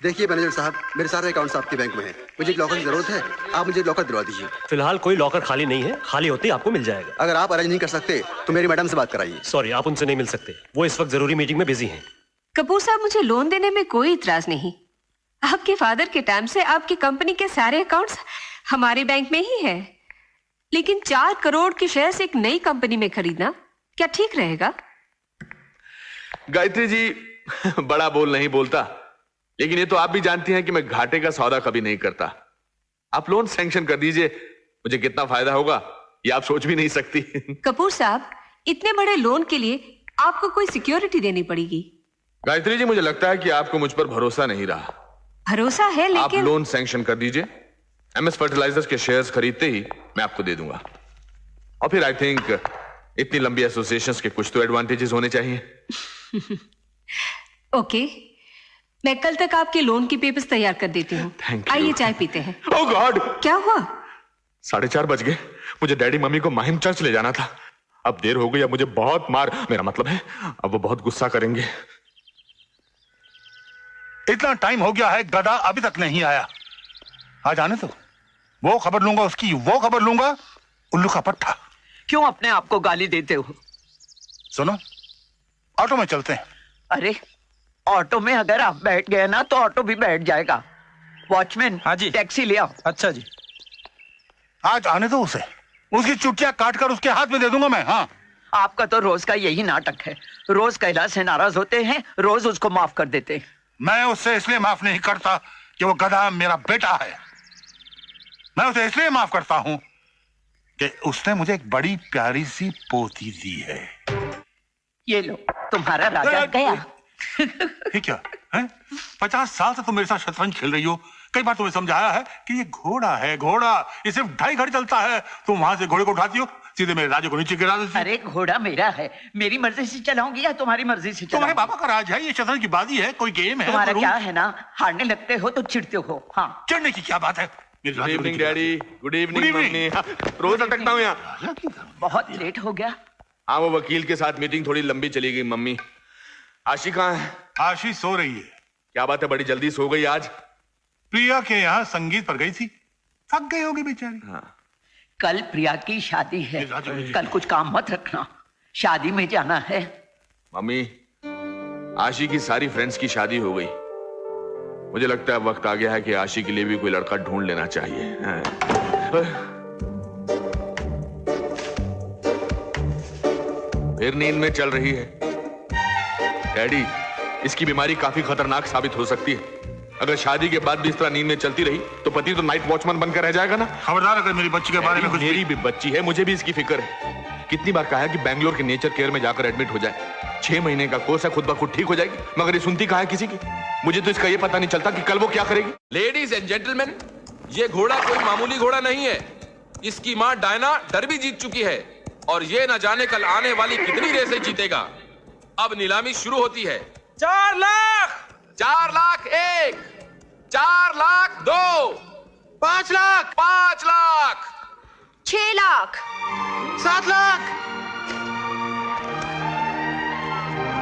देखिए मैनेजर साहब, मेरे सारे अकाउंट्स आपके बैंक में हैं। मुझे एक लॉकर की जरूरत है, आप मुझे लॉकर दिलवा दीजिए। फिलहाल कोई लॉकर खाली नहीं है, खाली होते ही आपको मिल जाएगा। अगर आप अरेंज नहीं कर सकते तो मेरी मैडम से बात कराइए। सॉरी, आप उनसे नहीं मिल सकते, वो इस वक्त जरूरी मीटिंग में बिजी हैं। कपूर साहब, मुझे लोन देने में कोई इतराज नहीं। आपके फादर के टाइम से आपकी कंपनी के सारे अकाउंट्स हमारे बैंक में ही है, लेकिन 4 करोड़ के शेयर्स एक नई कंपनी में खरीदना क्या ठीक रहेगा? गायत्री जी बड़ा बोल नहीं बोलता, लेकिन ये तो आप भी जानती हैं कि मैं घाटे का सौदा कभी नहीं करता। आप लोन सैंक्शन कर दीजिए, मुझे कितना फायदा होगा ये आप सोच भी नहीं सकती। कपूर साहब, इतने बड़े लोन के लिए आपको कोई सिक्योरिटी देनी पड़ेगी। गायत्री जी, मुझे लगता है कि आपको मुझ पर भरोसा नहीं रहा। भरोसा है, लेकिन आप लोन सैंक्शन कर दीजिए। एमएस फर्टिलाइजर्स के शेयर्स खरीदते ही मैं आपको दे दूंगा। और फिर आई थिंक इतनी लंबी एसोसिएशंस के कुछ तो एडवांटेजेस होने चाहिए। ओके, मैं कल तक आपके लोन की पेपर्स तैयार कर देती हूँ। आइए चाय पीते हैं। ओह गॉड, क्या हुआ? 4:30 बज गए। मुझे डैडी मम्मी को माहिम चर्च ले जाना था। अब देर हो गई, अब मुझे बहुत मेरा मतलब है अब वो बहुत गुस्सा करेंगे। इतना टाइम हो गया है, गधा अभी तक नहीं आया। आ जाने तो वो खबर लूंगा उसकी, वो खबर लूंगा। उल्लू का पट्टा। क्यों अपने आप को गाली देते हो? सुनो, ऑटो में चलते हैं। अरे ऑटो में अगर आप बैठ गए ना तो ऑटो भी बैठ जाएगा। वॉचमैन, हाँ जी, टैक्सी ले आओ। अच्छा जी। आज आने दो उसे, उसकी चुटिया काट कर उसके हाथ में दे दूंगा मैं। हाँ, आपका तो रोज का यही नाटक है। रोज कैलाश से नाराज होते हैं, रोज उसको माफ कर देते हैं। मैं उससे इसलिए माफ नहीं करता कि वो गधा मेरा बेटा है। मैं उसे इसलिए माफ करता हूं कि उसने मुझे एक बड़ी प्यारी सी पोती दी है। ये लो, तुम्हारा राजा गया। ये क्या है? 50 साल से तुम मेरे साथ शतरंज खेल रही हो। कई बार तुम्हें समझाया है कि ये घोड़ा है, घोड़ा ये सिर्फ 2.5 घड़ी चलता है। तुम वहां से घोड़े को उठाती हो, सीधे मेरे राजा को नीचे गिरा देती हो। अरे घोड़ा मेरा है, मेरी मर्जी से चलाऊंगी या तुम्हारी मर्जी से? तुम्हारे पापा का राज है, ये शतरंज की बाजी है, कोई गेम है। तुम्हारा क्या है ना, हारने लगते हो तो चिढ़ते हो। हाँ, चिढ़ने की क्या बात है? Good evening daddy. Good evening mummy. रोज अटकता हूँ यहाँ। बहुत लेट हो गया। हाँ, वो वकील के साथ मीटिंग थोड़ी लंबी चली गई। मम्मी, आशी कहाँ है? आशी सो रही है। क्या बात है, बड़ी जल्दी सो गई आज? प्रिया के यहाँ संगीत पर गई थी, थक गई होगी बेचारी। हाँ। कल प्रिया की शादी है, कल कुछ काम मत रखना, शादी में जाना है। मम्मी, आशी की सारी फ्रेंड्स की शादी हो गई। मुझे लगता है वक्त आ गया है कि आशी के लिए भी कोई लड़का ढूंढ लेना चाहिए। फिर नींद में चल रही है। डैडी, इसकी बीमारी काफी खतरनाक साबित हो सकती है। अगर शादी के बाद भी इस तरह नींद में चलती रही तो पति तो नाइट वॉचमैन बनकर रह जाएगा ना। खबरदार अगर मेरी बच्ची के बारे में कुछ। मेरी भी बच्ची है, मुझे भी इसकी फिक्र है। कितनी बार कहा है कि बैंगलोर के नेचर केयर में जाकर एडमिट हो जाए। 6 महीने का कोर्स है, खुद ब खुद ठीक हो जाएगी, मगर ये सुनती कहाँ है किसी की। मुझे तो इसका ये पता नहीं चलता कि कल वो क्या करेगी। लेडीज एंड जेंटलमैन, ये घोड़ा कोई मामूली घोड़ा नहीं है। इसकी माँ डायना डर्बी जीत चुकी है और ये न जाने कल आने वाली कितनी रेसें जीतेगा। अब नीलामी शुरू होती है। 4 लाख, 4 लाख 1, 4 लाख 2, 5 लाख, 5 लाख, 6 लाख, 7 लाख,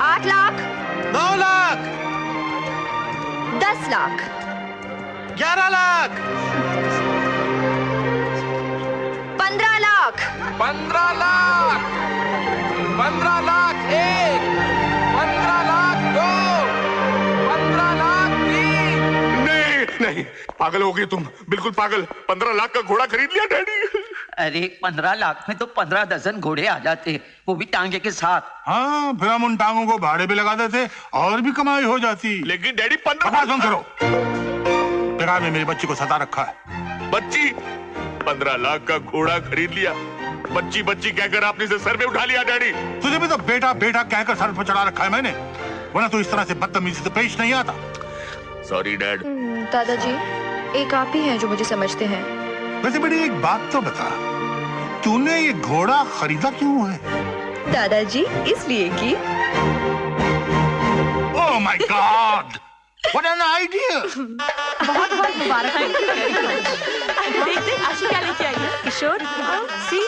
8 लाख, 9 लाख, 10 लाख, 11 लाख, 15 लाख, 15 लाख, 15 लाख 1, 15 लाख 2, 15 लाख 3। नहीं, पागल हो गई तुम, बिल्कुल पागल। 15 लाख का घोड़ा खरीद लिया डैडी। अरे 15 लाख में तो 15 दर्जन घोड़े आ जाते, वो भी टांगे के साथ। हाँ, फिर हम उन टांगों को भाड़े पे लगा देते और भी कमाई हो जाती। लेकिन डैडी 15 करो। बेकार में मेरी बच्ची को सता रखा है। बच्ची? 15 लाख का घोड़ा खरीद लिया, बच्ची बच्ची कहकर आपने इसे सर पे उठा लिया डैडी। तुझे भी तो बेटा बेटा कहकर सर पर चढ़ा रखा है मैंने, वरना तो इस तरह से बदतमीजी से पेश नहीं आता। Sorry dad. दादाजी, एक आप ही हैं जो मुझे समझते हैं। वैसे बेटी एक बात तो बता, तूने ये घोड़ा खरीदा क्यों है? दादाजी, इसलिए कि oh my God, what an idea. बहुत बहुत मुबारक है। देखते आशी क्या लेके आई है। किशोर, सी।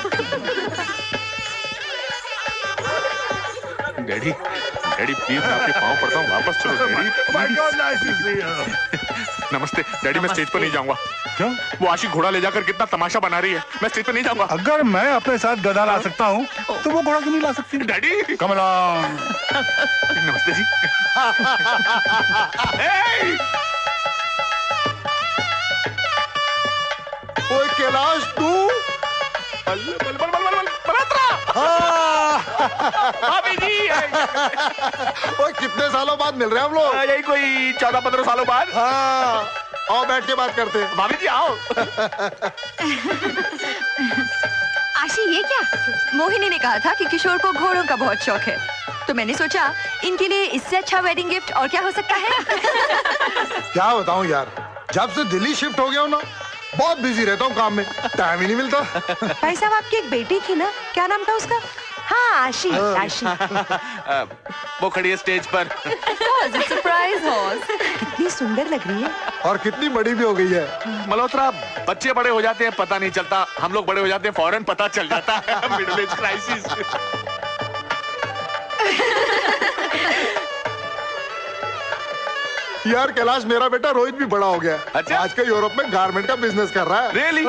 डैडी, डैडी प्लीज मैं आपके पाँव पड़ता हूँ, वापस चलो daddy. My God, nice to see you. नमस्ते डैडी, मैं स्टेज पर नहीं जाऊंगा। क्यों? वो आशी घोड़ा ले जाकर कितना तमाशा बना रही है, मैं स्टेज पर नहीं जाऊंगा। अगर मैं अपने साथ गधा ला सकता हूँ तो वो घोड़ा क्यों नहीं ला सकती? Daddy Come along. नमस्ते जी। ओए कैलाश तू भाभी जी ओए कितने सालों बाद मिल रहे हैं हम लोग। यही कोई 14-15 सालों बाद। हाँ आओ बैठ के बात करते हैं। भाभी जी आओ। आशी ये क्या? मोहिनी ने कहा था कि किशोर को घोड़ों का बहुत शौक है, तो मैंने सोचा इनके लिए इससे अच्छा वेडिंग गिफ्ट और क्या हो सकता है। क्या बताऊं यार, जब से दिल्ली शिफ्ट हो गया हूं ना, बहुत बिजी रहता हूँ काम में, टाइम ही नहीं मिलता। भाई साहब आपकी एक बेटी थी ना, क्या नाम था उसका? हाँ आशी, आशी। वो खड़ी है स्टेज पर। Surprise horse. कितनी सुंदर लग रही है। और कितनी बड़ी भी हो गई है। मल्होत्रा, बच्चे बड़े हो जाते हैं पता नहीं चलता, हम लोग बड़े हो जाते हैं फौरन पता चल जाता है। Middle age crisis. यार कैलाश, मेरा बेटा रोहित भी बड़ा हो गया। अच्छा? आजकल यूरोप में गारमेंट का बिजनेस कर रहा है। Really?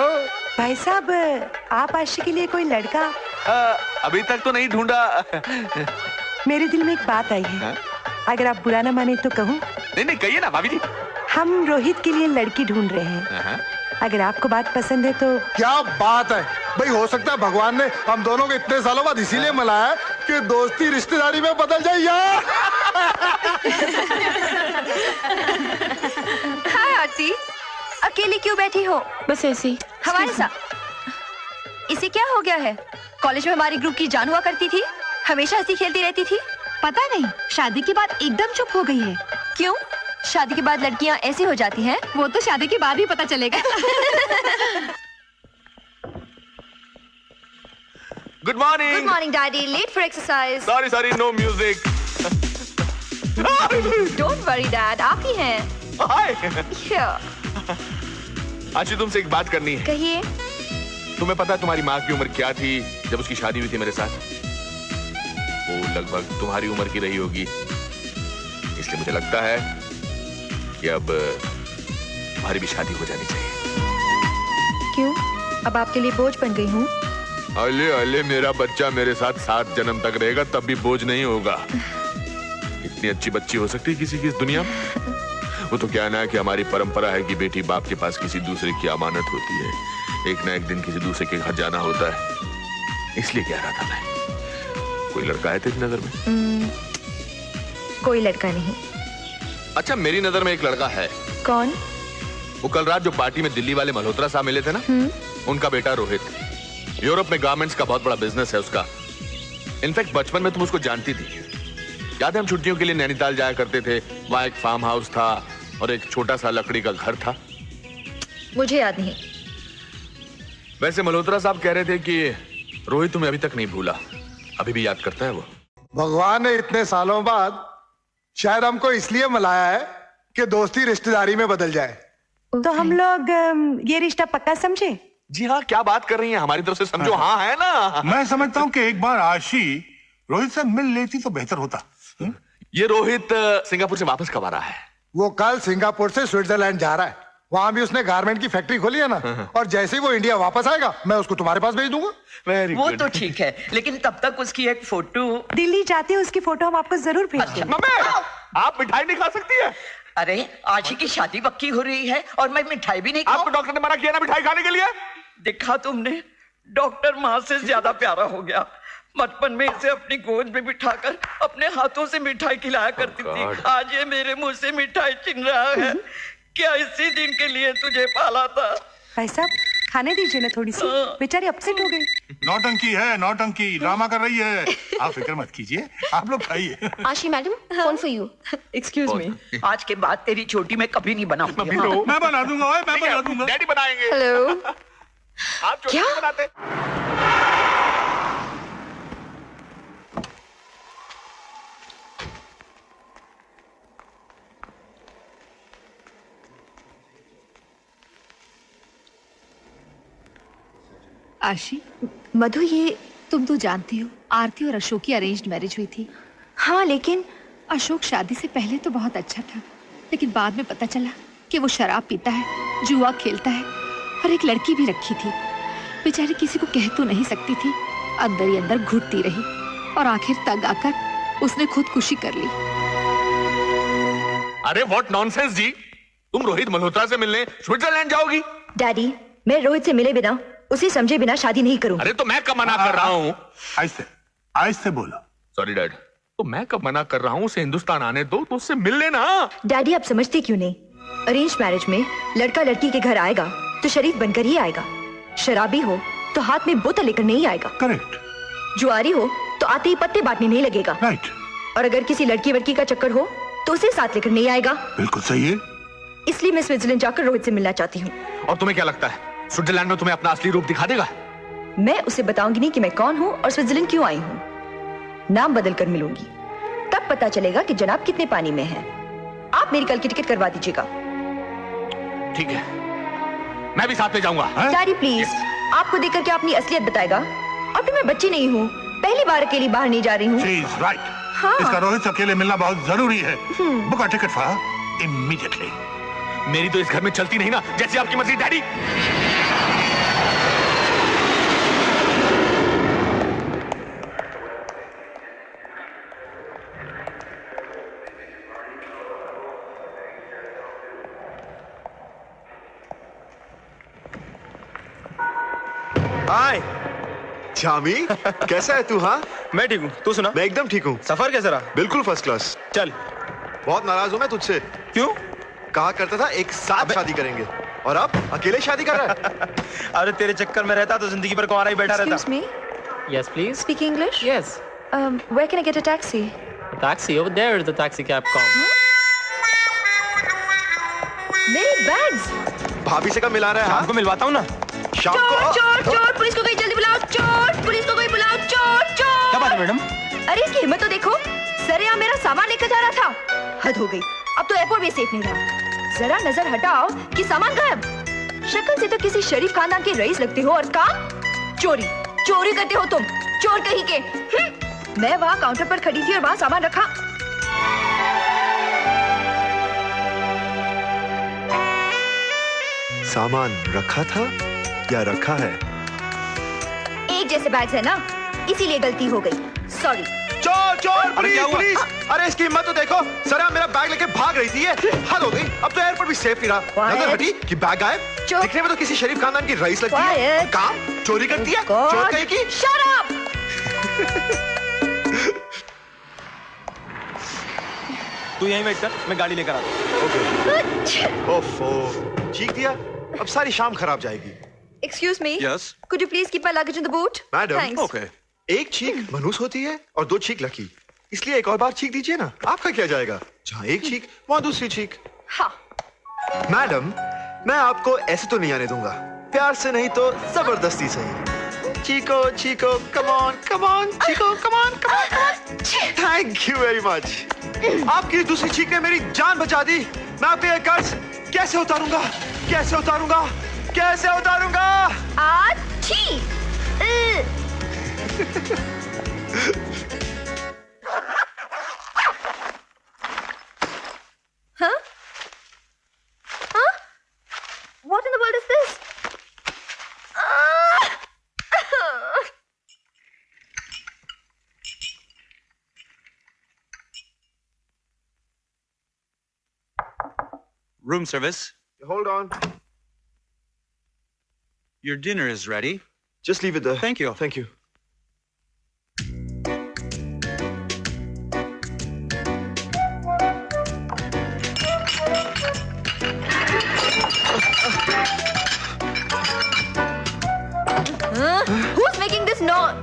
भाई साहब आप आशी के लिए कोई लड़का? अभी तक तो नहीं ढूंढा। मेरे दिल में एक बात आई है, अगर आप बुरा ना माने तो कहूँ? नहीं नहीं कहिए ना भाभी जी। हम रोहित के लिए लड़की ढूंढ रहे हैं, अगर आपको बात पसंद है तो। क्या बात है भाई, हो सकता है भगवान ने हम दोनों को इतने सालों बाद इसीलिए मिलाया कि दोस्ती रिश्तेदारी में बदल जाए यार। हाय आरती, अकेली क्यों बैठी हो? बस ऐसे ही। हमारे साथ इसे क्या हो गया है? कॉलेज में हमारी ग्रुप की जान हुआ करती थी, हमेशा हंसी खेलती रहती थी। पता नहीं, शादी के बाद एकदम चुप हो गई है। क्यों? शादी के बाद लड़कियां ऐसी हो जाती हैं? वो तो शादी के बाद ही पता चलेगा। Good morning. Good morning daddy, late for exercise. Sorry sorry, no music. Don't worry dad, आप ही हैं। हाय। Yeah. आशी, तुमसे एक बात करनी है। कहिए। तुम्हें पता है तुम्हारी माँ की उम्र क्या थी जब उसकी शादी हुई थी मेरे साथ? वो लगभग तुम्हारी उम्र की रही होगी, इसलिए मुझे लगता है कि अब तुम्हारी भी शादी हो जानी चाहिए। क्यों? अब आपके लिए बोझ बन गई हूँ? अले अले, मेरा बच्चा मेरे साथ 7 जन्म तक रहेगा तब भी बोझ नहीं होगा। इतनी अच्छी बच्ची हो सकती है किसी की इस दुनिया में? वो तो क्या ना है कि हमारी परंपरा है कि बेटी बाप के पास किसी दूसरे की अमानत होती है, एक ना एक दिन किसी दूसरे के घर जाना होता है। इसलिए कह रहा था मैं, कोई लड़का है तेरी नजर में? कोई लड़का नहीं। अच्छा, मेरी नजर में एक लड़का है। कौन? वो कल रात जो पार्टी में दिल्ली वाले मल्होत्रा साहब मिले थे ना, उनका बेटा रोहित। यूरोप में गारमेंट्स का बहुत बड़ा बिजनेस है उसका। इनफैक्ट बचपन में तुम उसको जानती थी। याद है हम छुट्टियों के लिए नैनीताल जाया करते थे, वहां एक फार्म हाउस था और एक छोटा सा लकड़ी का घर था। मुझे याद नहीं। वैसे मल्होत्रा साहब कह रहे थे कि रोहित तुम्हें अभी तक नहीं भूला, अभी भी याद करता है वो। भगवान ने इतने सालों बाद शायद हमको इसलिए मिलाया है कि दोस्ती रिश्तेदारी में बदल जाए। तो हम लोग ये रिश्ता पक्का समझे? जी हाँ, क्या बात कर रही हैं, हमारी तरफ से समझो। हाँ है ना? मैं समझता हूँ कि एक बार आशी रोहित से मिल लेती तो बेहतर होता। ये रोहित सिंगापुर से वापस कब आ रहा है? वो कल सिंगापुर से स्विट्जरलैंड जा रहा है, वहां भी उसने गारमेंट की फैक्ट्री खोली है ना, और जैसे ही वो इंडिया वापस आएगा मैं उसको तुम्हारे पास भेज दूंगा। वो तो ठीक है, लेकिन तब तक उसकी एक फोटो। दिल्ली जाते हैं उसकी फोटो हम आपको जरूर भेज देंगे। मम्मी, आप मिठाई नहीं खा सकती है? अरे आशी की शादी पक्की हो रही है और मैं मिठाई भी नहीं खाऊं? आपको डॉक्टर ने मना किया ना मिठाई खाने के लिए? देखा तुमने, डॉक्टर माँ से ज्यादा प्यारा हो गया। बचपन में इसे अपनी गोद में बिठाकर अपने हाथों से मिठाई खिलाया करती थी। आज ये मेरे मुंह से मिठाई छीन रहा है। क्या इसी दिन के लिए तुझे पाला था? भाई साहब खाने दीजिए ना थोड़ी सी, बेचारी अपसेट हो गई। नौटंकी है, नौटंकी ड्रामा कर रही है। आप फिक्र मत कीजिए, आप लोग खाइए। आशी madam, phone for you. Excuse me, आज के बाद तेरी छोटी मैं कभी नहीं बनाऊंगी। मैं बना दूंगा, मैं बना दूंगा। डैडी बनाएंगे। हेलो। आप छोटी नहीं बनाते? आशी, मधु, ये तुम तो जानती हो आरती और अशोक की अरेंज्ड मैरिज हुई थी। हाँ लेकिन अशोक शादी से पहले तो बहुत अच्छा था, लेकिन बाद में पता चला कि वो शराब पीता है, जुआ खेलता है और एक लड़की भी रखी थी। बेचारी किसी को कह तो नहीं सकती थी, अंदर ही अंदर घुटती रही और आखिर तंग आकर उसने खुदकुशी कर ली। अरे व्हाट नॉनसेंस जी, तुम रोहित मल्होत्रा से मिलने स्विट्जरलैंड जाओगी? डैडी, मैं रोहित से मिले बिना, उसे समझे बिना शादी नहीं करूंगी। अरे तो मैं कब मना कर रहा हूँ? ऐसे बोलो। सॉरी डैड, तो मैं कब मना कर रहा हूँ? उसे हिंदुस्तान आने दो, तो उससे मिल लेना। डैडी आप समझते क्यों नहीं? अरेंज मैरिज में लड़का लड़की के घर आएगा तो शरीफ बनकर ही आएगा। शराबी हो तो हाथ में बोतल लेकर नहीं आएगा। करेक्ट। जुआरी हो तो आते ही पत्ते बांटने नहीं लगेगा। राइट। और अगर किसी लड़की वड़की का चक्कर हो तो उसे साथ लेकर नहीं आएगा। बिल्कुल सही है। इसलिए मैं स्विट्जरलैंड जाकर रोहित से मिलना चाहती हूँ। और तुम्हें क्या लगता है स्विट्जरलैंड में तुम्हें अपना असली रूप दिखा देगा? मैं उसे बताऊंगी नहीं कि मैं कौन हूँ और स्विट्जरलैंड क्यों आई हूँ। नाम बदल कर मिलूंगी, तब पता चलेगा कि जनाब कितने पानी में हैं। आप मेरी कल की टिकट करवा दीजिएगा। ठीक है, मैं भी साथ में जाऊंगा। डैडी प्लीज, आपको देखकर क्या अपनी असलियत बताएगा? और फिर मैं बच्ची नहीं हूँ, पहली बार अकेली बाहर नहीं जा रही हूँ। राइट। हाँ। इसका रोहित से अकेले मिलना बहुत जरूरी है। Book a ticket for immediately. मेरी तो इस घर में चलती नहीं ना, जैसी आपकी मर्जी डैडी। हाय शामी, कैसा है तू? हाँ मैं ठीक हूँ, तू सुना? मैं एकदम ठीक हूँ। सफर कैसा रहा? बिल्कुल फर्स्ट क्लास। चल। बहुत नाराज हूँ मैं तुझसे। क्यों? कहा करता था एक साथ शादी करेंगे, और अब अकेले शादी कर रहा है। अरे तेरे चक्कर में रहता तो जिंदगी भर कुंवारा ही बैठा रहता। Excuse me? Yes, please. Speak English? Yes. Where can I get a taxi? A taxi over there is the taxi cab come. मेरे बैग्स। भाभी से कब मिला रहा है? शाम को मिलवाता हूँ ना। शाम चोर, को? चोर, चोर, पुलिस को कोई जल्दी बुलाओ। चोर, पुलिस को कोई बुलाओ। चोर, चोर। क्या बात है मैडम? अरे इसकी हिम्मत तो देखो, सरेआम मेरा सामान लेकर जा रहा था। हद हो गई, अब तो एयरपोर्ट भी सेफ नहीं रहा। जरा नजर हटाओ कि सामान गायब। शक्ल से तो किसी शरीफ खानदान के रईस लगते हो, और काम चोरी। चोरी करते हो तुम, चोर कहीं के। मैं वहाँ काउंटर पर खड़ी थी और वहाँ सामान रखा। सामान रखा था या रखा है? एक जैसे बैग्स है ना, इसीलिए गलती हो गई। सॉरी। चोर, चोर, पुलिस, पुलिस! अरे इसकी हिम्मत तो देखो, सरा मेरा बैग लेके भाग रही थी ये। हद हो गई, अब तो एयरपोर्ट भी सेफ नहीं रहा। नजर हटी कि बैग गायब। दिखने में तो किसी शरीफ खानदान की रईस लगती है, और काम चोरी करती है। चोर कहीं की। Shut up! तू यहीं वेट कर, मैं गाड़ी लेकर आता हूँ। ओफो, चीख दिया, अब सारी शाम खराब जाएगी। Excuse me? Yes? Could you please keep my luggage in the boot? Madam, Thanks. एक चीख मनहूस होती है और दो चीख लकी, इसलिए एक और बार चीख दीजिए ना। आपका क्या जाएगा? जहाँ एक चीख वहाँ दूसरी चीख। हाँ। मैडम, मैं आपको ऐसे तो नहीं आने दूंगा, प्यार से नहीं तो जबरदस्ती सही। Chikoo chikoo, come on come on, chikoo come on come on. Thank you very much. आपकी दूसरी चीख ने मेरी जान बचा दी। मैं आपके ये कर्ज कैसे उतारूंगा? कैसे उतारूंगा? कैसे उतारूंगा? आची। Huh? Huh? What in the world is this? Room service. Hold on. Your dinner is ready. Just leave it there. Thank you. Thank you. Who's making this noise?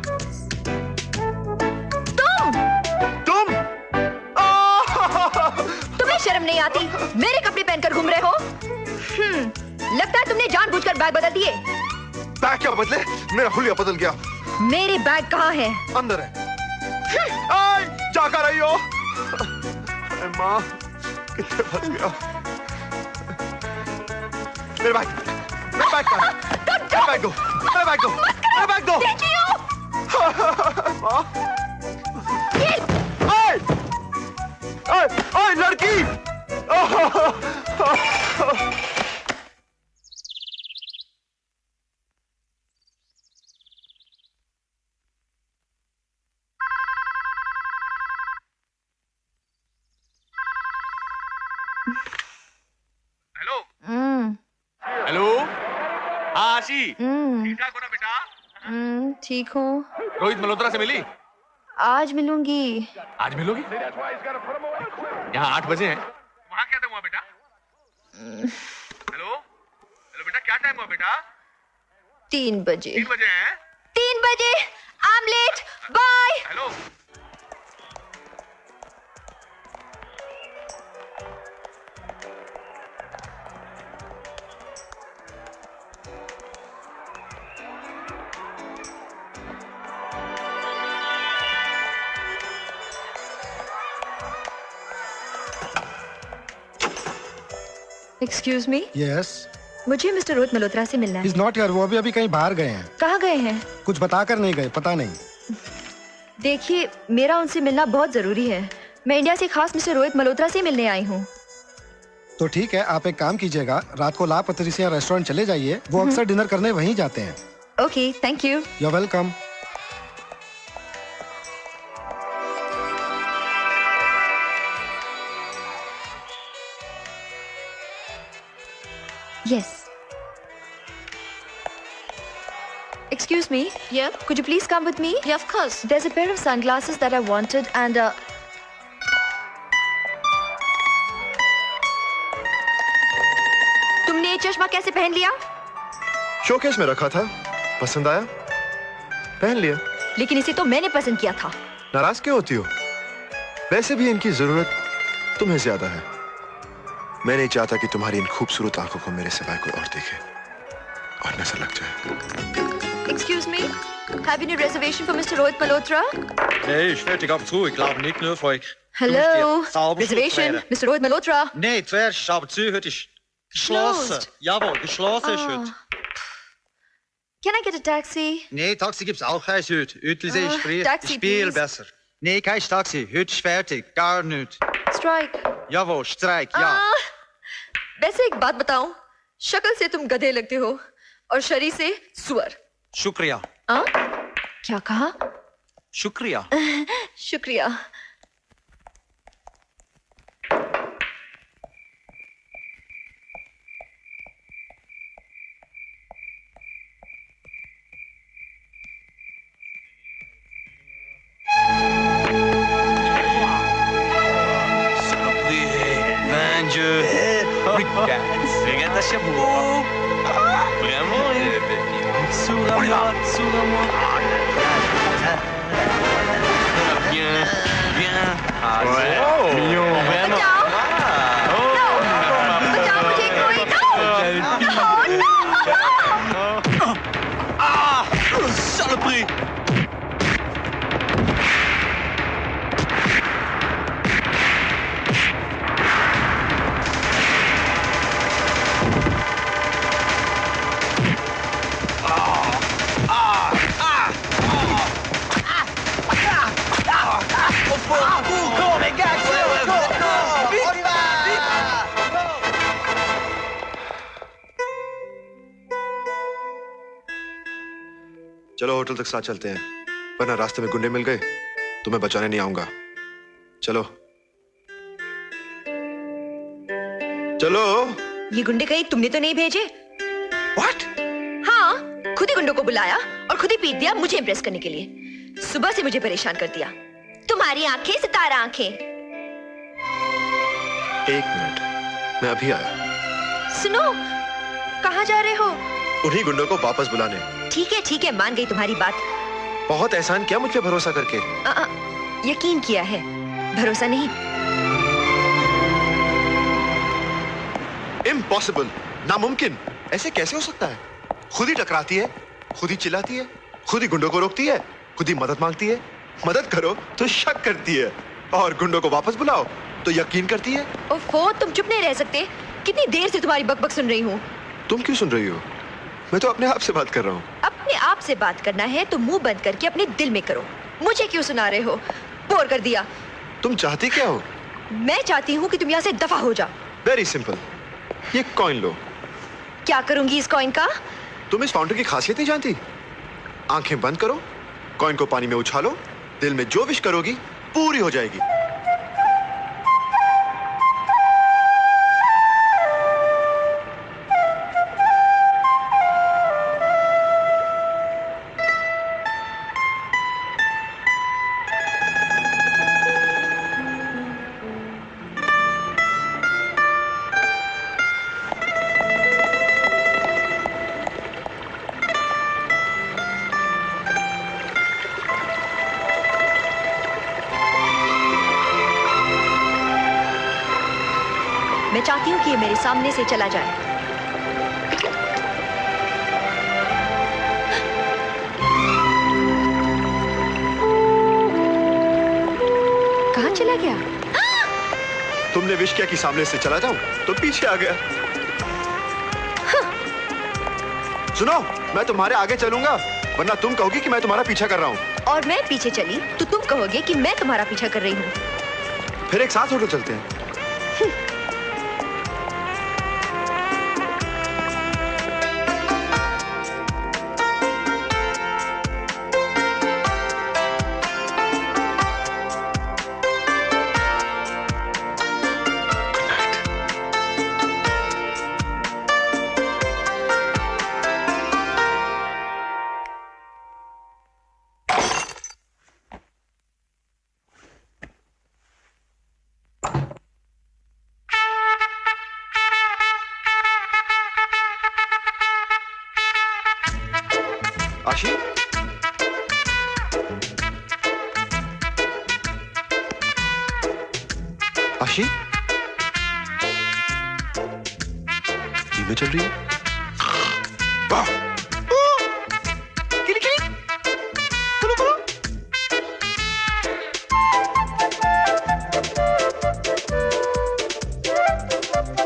तुम्हें शर्म नहीं आती? मेरे कपड़े पहनकर घूम रहे हो? लगता है तुमने जानबूझकर बैग बदल दिए। बैग क्या बदले? मेरा हुलिया बदल गया। मेरे बैग कहाँ है? अंदर है। आय, जागा रही हो? अरे माँ, कितने फंस गया। मेरे बैग कहाँ है? मेरा बैग दो, मेरा बैग दो, मेरा बैग दो। माँ, हेलो हेलो। हाँ आशी, ठीक ठाक हो ना बेटा? ठीक हूँ। रोहित मल्होत्रा से मिली? आज मिलूंगी। आज मिलोगी? यहाँ 8 बजे हैं। वहाँ क्या टाइम हुआ बेटा? हेलो हेलो बेटा, क्या टाइम हुआ बेटा? 3 बजे। 3 बजे हैं? 3 बजे। I am late, bye. Hello. Excuse me. Yes. मुझे मिस्टर रोहित मल्होत्रा से मिलना है। इज नॉट हियर, वो अभी कहीं बाहर गए हैं। कहाँ गए हैं? कुछ बताकर नहीं गए, पता नहीं। देखिए, मेरा उनसे मिलना बहुत जरूरी है। मैं इंडिया से खास मिस्टर रोहित मल्होत्रा से मिलने आई हूँ। तो ठीक है, आप एक काम कीजिएगा, रात को ला पत्रिसिया रेस्टोरेंट चले जाइए। वो अक्सर डिनर करने वहीं जाते हैं। Okay, thank you. You are welcome. Yes. Excuse me. Yeah. Could you please come with me? Yeah, of course. There's a pair of sunglasses that I wanted and तुमने ये चश्मा कैसे पहन लिया? शोकेस में रखा था, पसंद आया, पहन लिया। लेकिन इसे तो मैंने पसंद किया था। नाराज क्यों होती हो? वैसे भी इनकी जरूरत तुम्हें ज्यादा है। मैं नहीं चाहता कि तुम्हारी इन खूबसूरत आंखों को मेरे सिवाय कोई और देखे और नजर लग जाए। Excuse me, have you any reservation for Mr. Rohit Malhotra? Nee, ich werde ab und zu. Ich glaube nicht nur für euch. Hello, reservation, Mr. Rohit Malhotra. Nee, zuerst ist aber zu, heute ist geschlossen. Closed. Jawohl, geschlossen ist heute. Can I get a taxi? Nee, Taxi gibt's auch eins heute. Uetlisee ist früh. Taxi, Ist viel please. besser. Nee, kein Taxi. Heute ist fertig. Gar nicht. Strike. Jawohl, Streik, ja. वैसे एक बात बताऊं, शक्ल से तुम गधे लगते हो और शरीर से सुअर। शुक्रिया। क्या कहा? शुक्रिया। शुक्रिया। Regarde ta chapeau. Vraiment, Souris-moi, souris-moi. Bien, bien. Ouais, mignon. Vraiment. Ah, saloperie. चलो होटल तक साथ चलते हैं, वरना रास्ते में गुंडे मिल गए तो मैं बचाने नहीं आऊंगा। चलो चलो। ये गुंडे कहीं तुमने तो नहीं भेजे? What? हाँ, खुद ही गुंडों को बुलाया और खुद ही पीट दिया मुझे इम्प्रेस करने के लिए। सुबह से मुझे परेशान कर दिया। तुम्हारी आंखें सितारा आंखें। 1 मिनट, मैं अभी आया। सुनो, कहाँ जा रहे हो? उन्हीं गुंडों को वापस बुलाने। ठीक है, मान गई तुम्हारी बात। बहुत एहसान किया मुझ पे भरोसा करके। यकीन किया है, भरोसा नहीं। इम्पॉसिबल, नामुमकिन। ऐसे कैसे हो सकता है? खुद ही टकराती है, खुद ही चिल्लाती है, खुद ही गुंडों को रोकती है, खुद ही मदद मांगती है। मदद करो तो शक करती है और गुंडों को वापस बुलाओ तो यकीन करती है। ओफो, तुम चुप नहीं रह सकते? कितनी देर से तुम्हारी बकबक सुन रही हूँ। तुम क्यों सुन रही हो? मैं तो अपने आप से बात कर रहा हूँ। अपने आप से बात करना है तो मुंह बंद करके अपने दिल में करो। मुझे क्यों सुना रहे हो? बोर कर दिया। तुम चाहती क्या हो? मैं चाहती हूँ कि तुम यहाँ से दफा हो जाओ। वेरी सिंपल, ये कॉइन लो। क्या करूंगी इस कॉइन का? तुम इस फाउंटेन की खासियत नहीं जानती? आंखें बंद करो, कॉइन को पानी में उछालो, दिल में जो विश करोगी पूरी हो जाएगी। मैं चाहती हूँ कि ये मेरे सामने से चला जाए। कहाँ चला गया? तुमने विश किया कि सामने से चला जाऊं, तो पीछे आ गया। सुनो, मैं तुम्हारे आगे चलूंगा, वरना तुम कहोगी कि मैं तुम्हारा पीछा कर रहा हूँ। और मैं पीछे चली तो तुम कहोगे कि मैं तुम्हारा पीछा कर रही हूँ। फिर एक साथ होटल चलते हैं। आशी, आशी, धीमे चल रही है। वाह! किली किली, बोलो बोलो।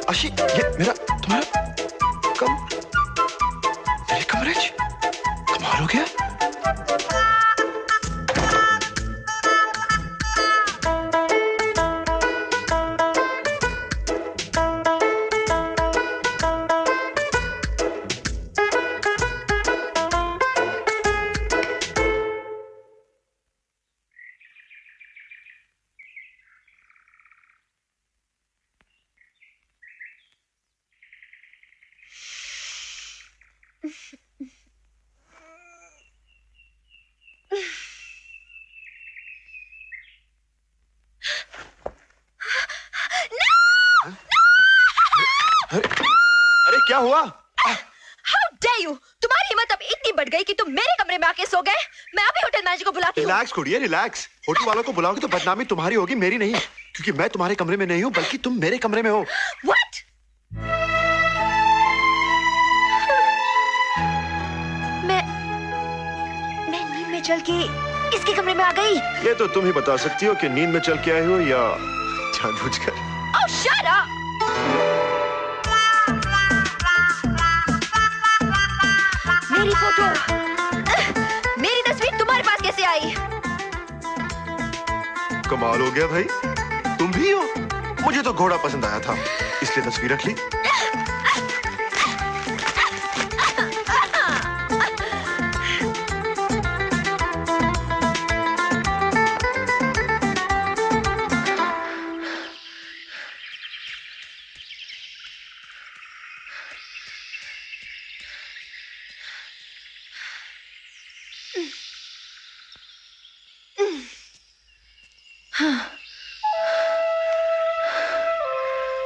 आशी, ये मेरा तुम्हारा मेरे कमरे च कमाल हो गया। अरे क्या हुआ? How dare you? तुम्हारी हिम्मत अब इतनी बढ़ गई कि तुम मेरे कमरे में आके सो गए। मैं अभी होटल मैनेजर को बुलाती हूँ। Relax कुड़िए, relax. होटल वालों को बुलाओगे तो बदनामी तुम्हारी होगी, मेरी नहीं, क्योंकि मैं तुम्हारे कमरे में नहीं हूँ, बल्कि तुम मेरे कमरे में हो। What? मैं नींद में चल के इसके कमरे में आ गई। ये तो तुम ही बता सकती हो कि नींद में चल के आए हो या जानबूझकर। Oh, shut up! मेरी फोटो, मेरी तस्वीर तुम्हारे पास कैसे आई? कमाल हो गया भाई, तुम भी हो। मुझे तो घोड़ा पसंद आया था, इसलिए तस्वीर रख ली।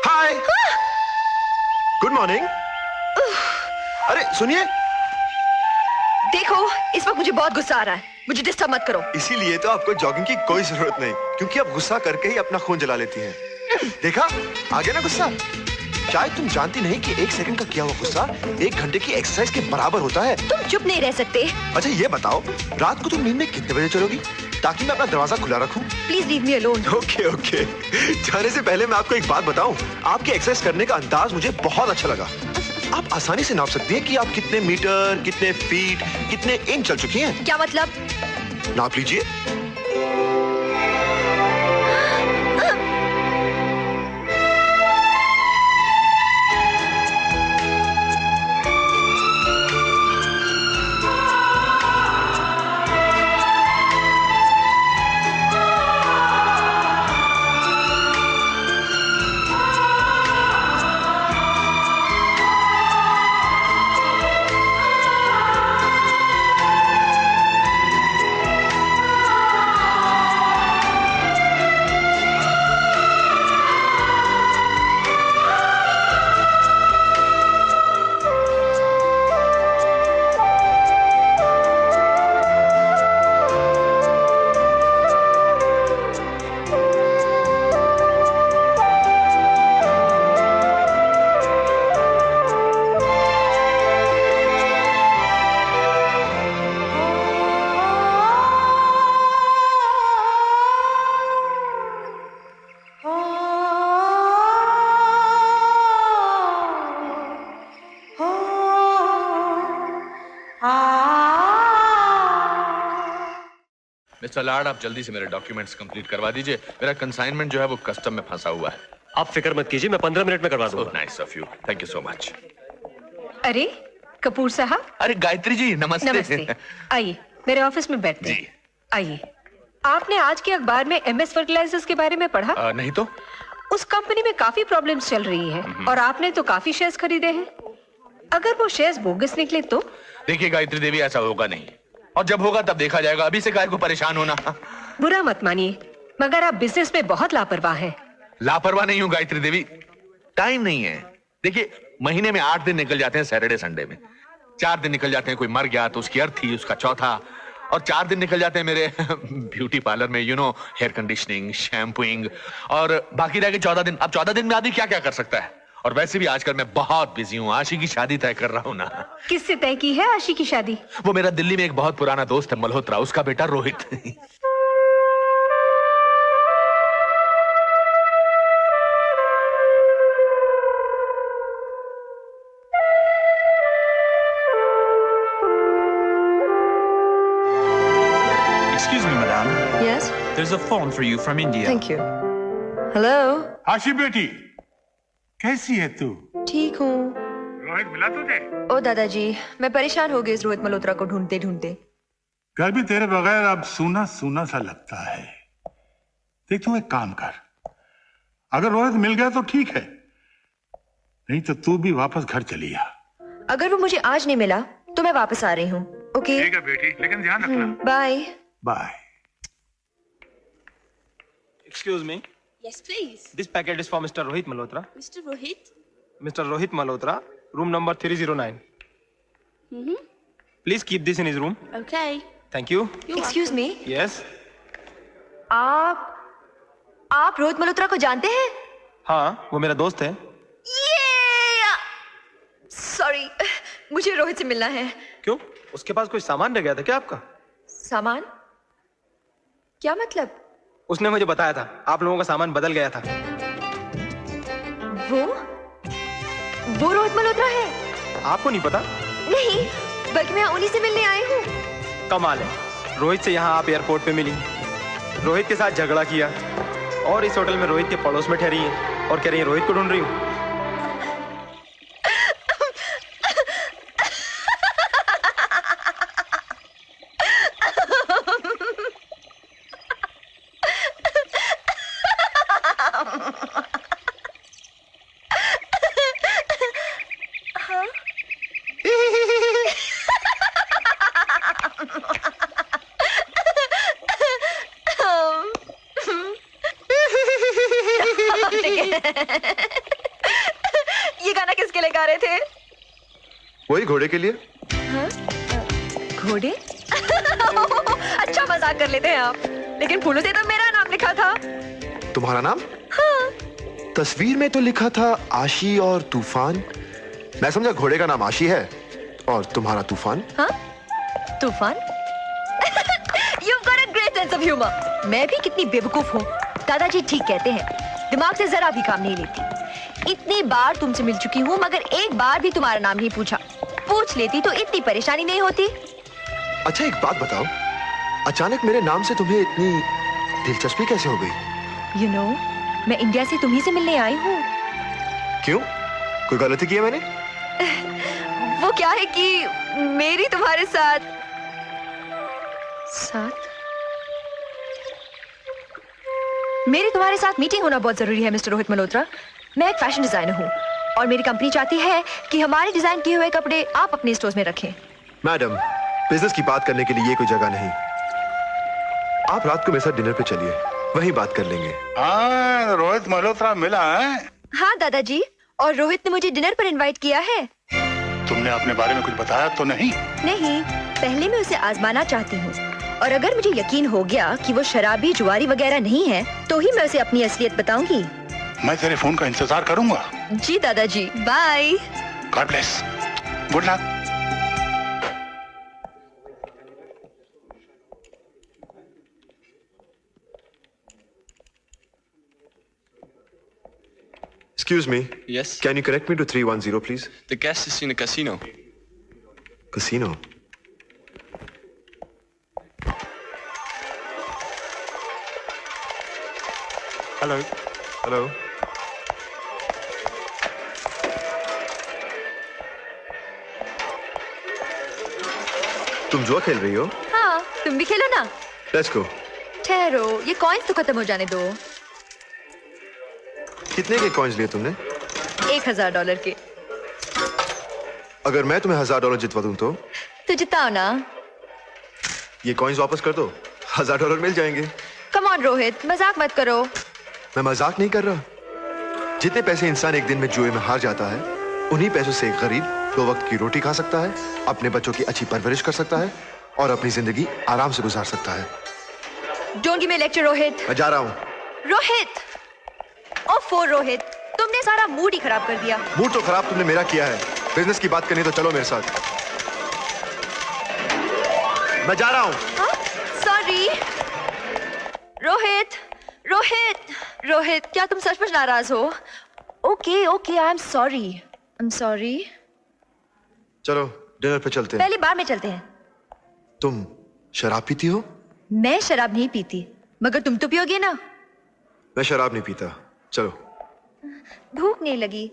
हाय, गुड मॉर्निंग। अरे सुनिए, देखो इस वक्त मुझे बहुत गुस्सा आ रहा है, मुझे डिस्टर्ब मत करो। इसीलिए तो आपको जॉगिंग की कोई जरूरत नहीं, क्योंकि आप गुस्सा करके ही अपना खून जला लेती हैं। देखा, आ गया ना गुस्सा। शायद तुम जानती नहीं कि 1 सेकंड का किया हुआ गुस्सा 1 घंटे की एक्सरसाइज के बराबर होता है। तुम चुप नहीं रह सकते। अच्छा ये बताओ, रात को तुम नींद में कितने बजे चलोगी, ताकि मैं अपना दरवाजा खुला रखूं? Please leave me alone. Okay okay. जाने से पहले मैं आपको एक बात बताऊं, आपके एक्सरसाइज करने का अंदाज मुझे बहुत अच्छा लगा। आप आसानी से नाप सकती हैं कि आप कितने मीटर, कितने फीट, कितने इंच चल चुकी हैं। क्या मतलब? नाप लीजिए। मिस्टर लाड, आप जल्दी से मेरे डॉक्यूमेंट्स कंप्लीट करवा दीजिए। मेरा कंसाइनमेंट जो है वो कस्टम में फंसा हुआ है। आप फिक्र मत कीजिए, मैं 15 मिनट में करवा दूंगा। Nice of you, thank you so much. अरे कपूर साहब। अरे गायत्री जी, नमस्ते। नमस्ते, आइए मेरे ऑफिस में बैठते हैं। आइए। आपने आज के अखबार में MS फर्टिलाइजर्स के बारे में पढ़ा? नहीं तो। उस कंपनी में काफी प्रॉब्लम्स चल रही हैं और आपने तो काफी शेयर्स खरीदे हैं। अगर वो शेयर्स बोगस निकले तो? देखिए गायत्री देवी, ऐसा होगा नहीं, और जब होगा तब देखा जाएगा। अभी से काय को परेशान होना। बुरा मत मानिए, मगर आप बिजनेस में बहुत लापरवाह हैं। लापरवाह नहीं हूँ गायत्री देवी, टाइम नहीं है। देखिए महीने में 8 दिन निकल जाते हैं सैटरडे संडे में, 4 दिन निकल जाते हैं कोई मर गया तो उसकी अर्थी, उसका चौथा, और 4 दिन निकल जाते हैं मेरे ब्यूटी पार्लर में, हेयर कंडीशनिंग, शैम्पूइंग, और बाकी रह गए 14 दिन। अब 14 दिन में आदमी क्या क्या कर सकता है? और वैसे भी आजकल मैं बहुत बिजी हूँ, आशी की शादी तय कर रहा हूँ ना। किससे तय की है आशी की शादी? वो मेरा दिल्ली में एक बहुत पुराना दोस्त है मल्होत्रा, उसका बेटा Rohit. Excuse me, madam. Yes? There's a phone for you from India. Thank you. Hello? आशी बेटी, कैसी है तू? ठीक हूँ। रोहित मिला तुझे? ओ दादाजी, मैं परेशान हो गई इस रोहित मल्होत्रा को ढूंढते ढूंढते। घर भी तेरे बगैर अब सूना सूना सा लगता है। देख तू एक काम कर, अगर रोहित मिल गया तो ठीक है, नहीं तो तू भी वापस घर चली आ। अगर वो मुझे आज नहीं मिला तो मैं वापस आ रही हूँ। ओके? ठीक है बेटी, लेकिन ध्यान रखना। Bye. Bye. Excuse me. Yes, please. This packet is for Mr. Rohit Malhotra. Mr. Rohit? Mr. Rohit Malhotra, room number 309. Mm-hmm. Please keep this in his room. Okay. Thank you. Excuse me. Yes. आप रोहित मल्होत्रा को जानते हैं? हाँ, वो मेरा दोस्त है। Sorry, मुझे रोहित से मिलना है। क्यों? उसके पास कोई सामान रह गया था क्या आपका? सामान? क्या मतलब? उसने मुझे बताया था आप लोगों का सामान बदल गया था। वो रोहित मल्होत्रा है? आपको नहीं पता? नहीं, बल्कि मैं उन्हीं से मिलने आई हूँ। कमाल है, रोहित से यहाँ आप एयरपोर्ट पे मिली, रोहित के साथ झगड़ा किया और इस होटल में रोहित के पड़ोस में ठहरी है और कह रही है रोहित को ढूंढ रही हूँ। ये गाना किसके लिए गा रहे थे? वही घोड़े के लिए। हाँ? घोड़े? अच्छा मजाक कर लेते हैं आप, लेकिन फूलों से तो मेरा नाम लिखा था। तुम्हारा नाम? हाँ। तस्वीर में तो लिखा था आशी और तूफान। मैं समझा घोड़े का नाम आशी है और तुम्हारा तूफान। हाँ? तूफान? You've got a great sense of humor. मैं भी कितनी बेवकूफ हूँ। दादाजी ठीक कहते हैं, दिमाग से जरा भी काम नहीं लेती। इतनी बार तुमसे मिल चुकी हूँ मगर एक बार भी तुम्हारा नाम नहीं पूछा। पूछ लेती तो इतनी परेशानी नहीं होती। अच्छा एक बात बताओ, अचानक मेरे नाम से तुम्हें इतनी दिलचस्पी कैसे हो गई? You know, मैं इंडिया से तुम्ही से मिलने आई हूँ। क्यों? कोई गलती की है मैंने? वो क्या है कि मेरी तुम्हारे साथ मेरी तुम्हारे साथ मीटिंग होना बहुत जरूरी है मिस्टर रोहित मल्होत्रा। मैं एक फैशन डिजाइनर हूँ और मेरी कंपनी चाहती है कि हमारे डिजाइन किए हुए कपड़े आप अपने स्टोर्स में रखें। मैडम, बिजनेस की बात करने के लिए ये कोई जगह नहीं। आप रात को मेरे साथ डिनर पे चलिए, वहीं बात कर लेंगे। हाँ, रोहित मल्होत्रा मिला है? हाँ दादाजी, और रोहित ने मुझे डिनर पर इनवाइट किया है। तुमने अपने बारे में कुछ बताया तो नहीं? नहीं, पहले मैं उसे आजमाना चाहती हूँ और अगर मुझे यकीन हो गया कि वो शराबी जुआरी वगैरह नहीं है तो ही मैं उसे अपनी असलियत बताऊंगी। मैं तेरे फोन का इंतजार करूंगा। जी दादाजी, bye. God bless, good luck. Excuse me. Yes. Can you connect me to 310, please? The guest is in a casino. Casino. Hello hello. तुम जुआ खेल रही हो? हाँ, तुम भी खेलो ना। Let's go. ठहरो, ये कॉइन्स तो खत्म हो जाने दो। कितने के कॉइन्स लिए तुमने? $1000 के। अगर मैं तुम्हें $1000 जितवा दूं तो? तो जिताओ ना। ये कॉइन्स वापस कर दो, $1000 मिल जाएंगे। कम ऑन रोहित, मजाक मत करो। मैं मजाक नहीं कर रहा। जितने पैसे इंसान एक दिन में जुए में हार जाता है, उन्हीं पैसों से एक गरीब 2 वक्त की रोटी खा सकता है, अपने बच्चों की अच्छी परवरिश कर सकता है और अपनी जिंदगी आराम से गुजार सकता है। Don't give me lecture Rohit. मैं जा रहा हूँ। रोहित, ओफो रोहित, तुमने सारा मूड ही खराब कर दिया। मूड तो खराब तुमने मेरा किया है। बिजनेस की बात करनी तो चलो मेरे साथ। मैं जा रहा हूँ। सॉरी रोहित, रोहित, रोहित, क्या तुम सचमुच नाराज हो? Okay okay, I am sorry. चलो डिनर पे चलते हैं। पहले बार में चलते हैं। तुम शराब पीती हो? मैं शराब नहीं पीती, मगर तुम तो पियोगे ना। मैं शराब नहीं पीता। चलो। भूख नहीं लगी,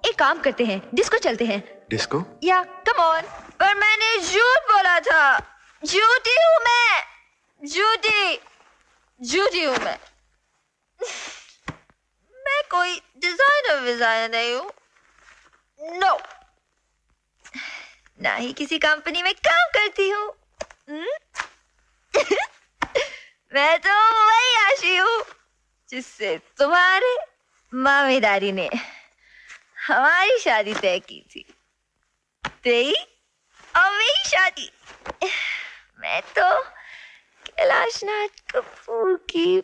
एक काम करते हैं, डिस्को चलते हैं। डिस्को? या कम ऑन। पर मैंने झूठ बोला था। झूठी हूं मैं, झूठी हूं मैं। मैं कोई डिजाइनर नहीं हूं। नो, ना ही किसी कंपनी में काम करती हूँ। मैं तो वही आशी हूँ जिससे तुम्हारे मामेदारी ने हमारी शादी तय की थी। तेरी और मेरी शादी। मैं तो कैलाश नाथ कपूर की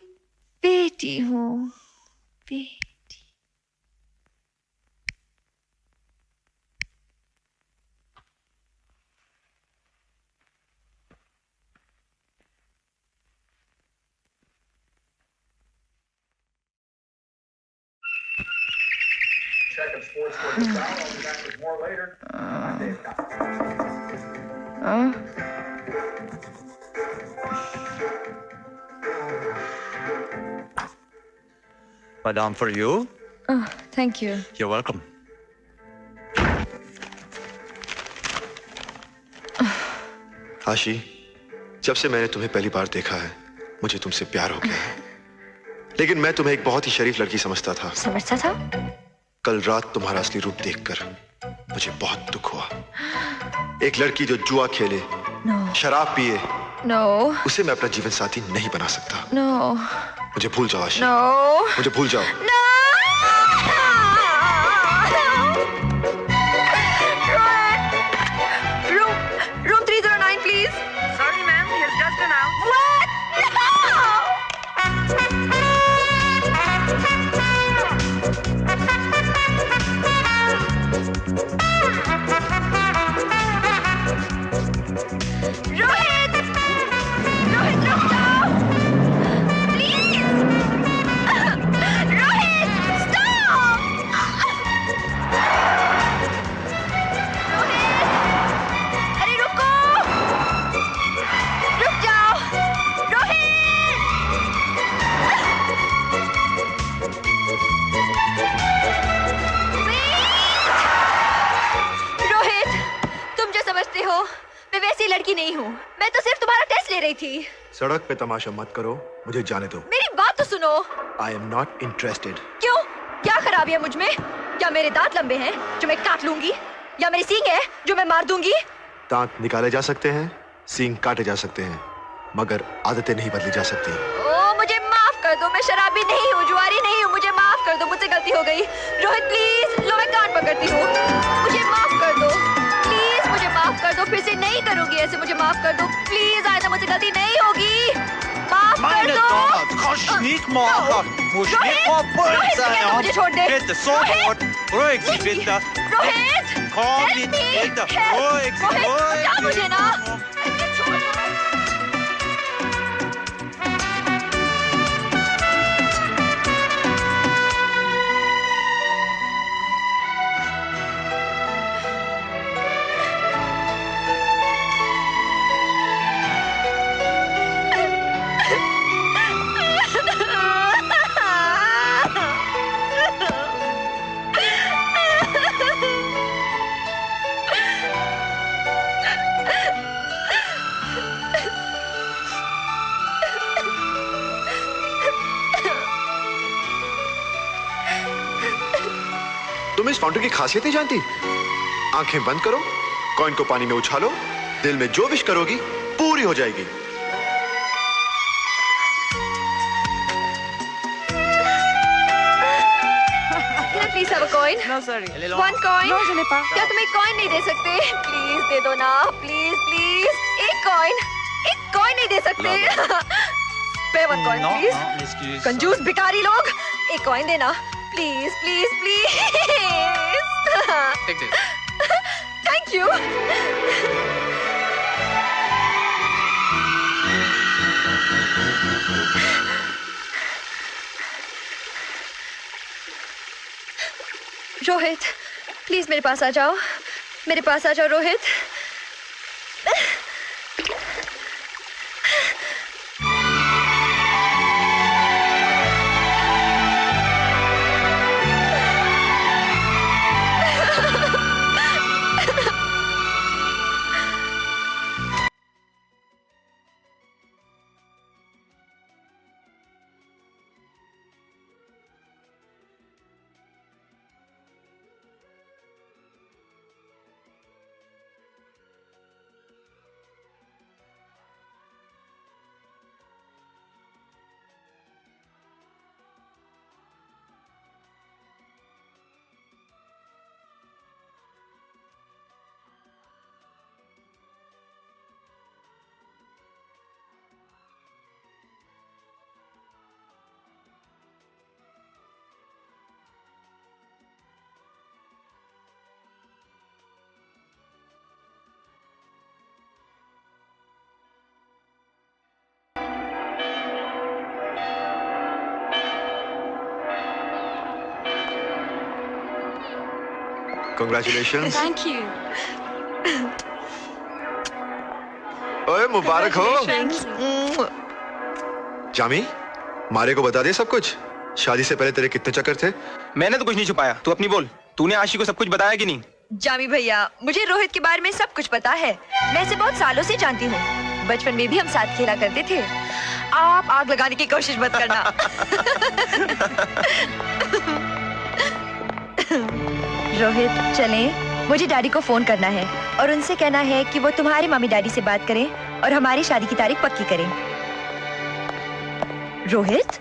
बेटी हूँ। Checking sports for the foul. I'll be back with more later. I'm Dave Madame, for you. Oh, thank you. You're welcome. आशी, जब से मैंने तुम्हें पहली बार देखा है, मुझे तुमसे प्यार हो गया है। लेकिन मैं तुम्हें एक बहुत ही शरीफ लड़की समझता था। समझता था? कल रात तुम्हारा असली रूप देखकर मुझे बहुत दुख हुआ। एक लड़की जो जुआ खेले, शराब पिए, उसे मैं अपना जीवन साथी नहीं बना सकता। मुझे भूल जाओ आशी। मुझे भूल जाओ। Room 309, please. Sorry, ma'am. He has just been out. What? Rohit! Rohit, रुक जाओ! Please! रोहित, stop! रोहित! अरे रुको! रुक जाओ! रोहित! रोहित, तुम जो समझते हो, मैं वैसी लड़की नहीं हूँ। मैं तो सिर्फ तुम्हारा टेस्ट ले रही थी। सड़क पे तमाशा मत करो, मुझे जाने दो। मेरी बात तो सुनो। I am not interested. क्यों? क्या खराबी है मुझ में? क्या मेरे दांत लंबे हैं जो मैं काट लूंगी, या मेरी सींग है जो मैं मार दूंगी? दांत निकाले जा सकते हैं, सींग काटे जा सकते हैं, मगर आदतें नहीं बदली जा सकती। ओ, मुझे माफ कर दो। मैं शराबी नहीं हूँ, जुआरी नहीं हूँ। मुझे माफ कर दो, मुझसे गलती हो गई। रोहित प्लीज, लो मैं कान पकड़ती हूँ। मुझे माफ कर दो प्लीज, मुझे माफ कर दो। फिर से नहीं करूंगी ऐसे, मुझे माफ कर दो प्लीज। आइंदा मुझसे गलती नहीं होगी। माफ कर दो। Nicht machen! Muss nicht mal böse sein! मुझे छोड़ दे। Bitte, sofort! Ruhig, bitte! Rohit! Komm nicht, bitte! Ruhig, ruhig! क्या मुझे ना? तुम इस फाउंटेन की खासियत नहीं जानती? आंखें बंद करो, कॉइन को पानी में उछालो, दिल में जो विश करोगी पूरी हो जाएगी। Please have a coin. No sorry. One coin. No जुलेफा। क्या तुम एक कॉइन नहीं दे सकते? प्लीज दे दो ना, प्लीज प्लीज। एक कॉइन नहीं दे सकते? पे वन कॉइन प्लीज। कंजूस भिखारी लोग, एक कॉइन देना please please please. Thank you. Rohit please मेरे पास आ जाओ, मेरे पास आ जाओ रोहित। Congratulations. Thank you. ओए मुबारक हो। जामी, मारे को बता दे सब कुछ। शादी से पहले तेरे कितने चक्कर थे? मैंने तो कुछ नहीं छुपाया, तू अपनी बोल। तूने आशी को सब कुछ बताया कि नहीं? जामी भैया, मुझे रोहित के बारे में सब कुछ पता है। मैं इसे बहुत सालों से जानती हूँ। बचपन में भी हम साथ खेला करते थे। आप आग लगाने की कोशिश मत करना। रोहित चलें, मुझे डैडी को फोन करना है और उनसे कहना है कि वो तुम्हारे मम्मी डैडी से बात करें और हमारी शादी की तारीख पक्की करें। रोहित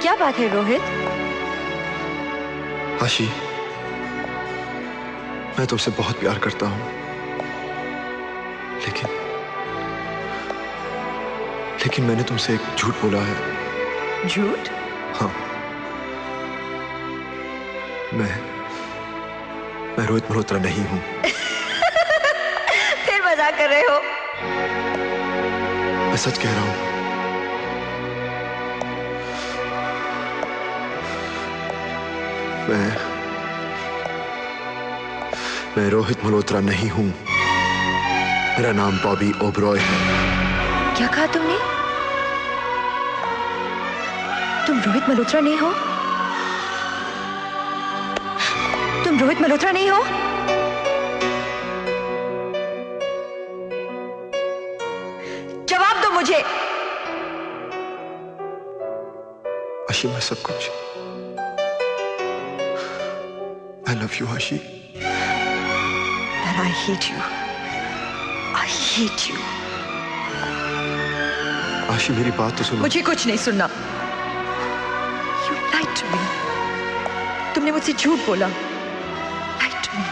क्या बात है रोहित? आशी, मैं तुमसे बहुत प्यार करता हूँ, लेकिन मैंने तुमसे एक झूठ बोला है। झूठ? हाँ, मैं रोहित मल्होत्रा नहीं हूँ। फिर मजाक कर रहे हो? मैं सच कह रहा हूँ। मैं रोहित मल्होत्रा नहीं हूँ। मेरा नाम बॉबी ओबरॉय है। क्या कहा तुमने? तुम रोहित मल्होत्रा नहीं हो? तुम रोहित मल्होत्रा नहीं हो? जवाब दो मुझे। आशी, मैं सब कुछ। I love you, आशी। And I hate you. I hate you. आशी, मेरी बात तो सुनो। मुझे कुछ नहीं सुनना। You lied to me. तुमने मुझसे झूठ बोला। Lied to me.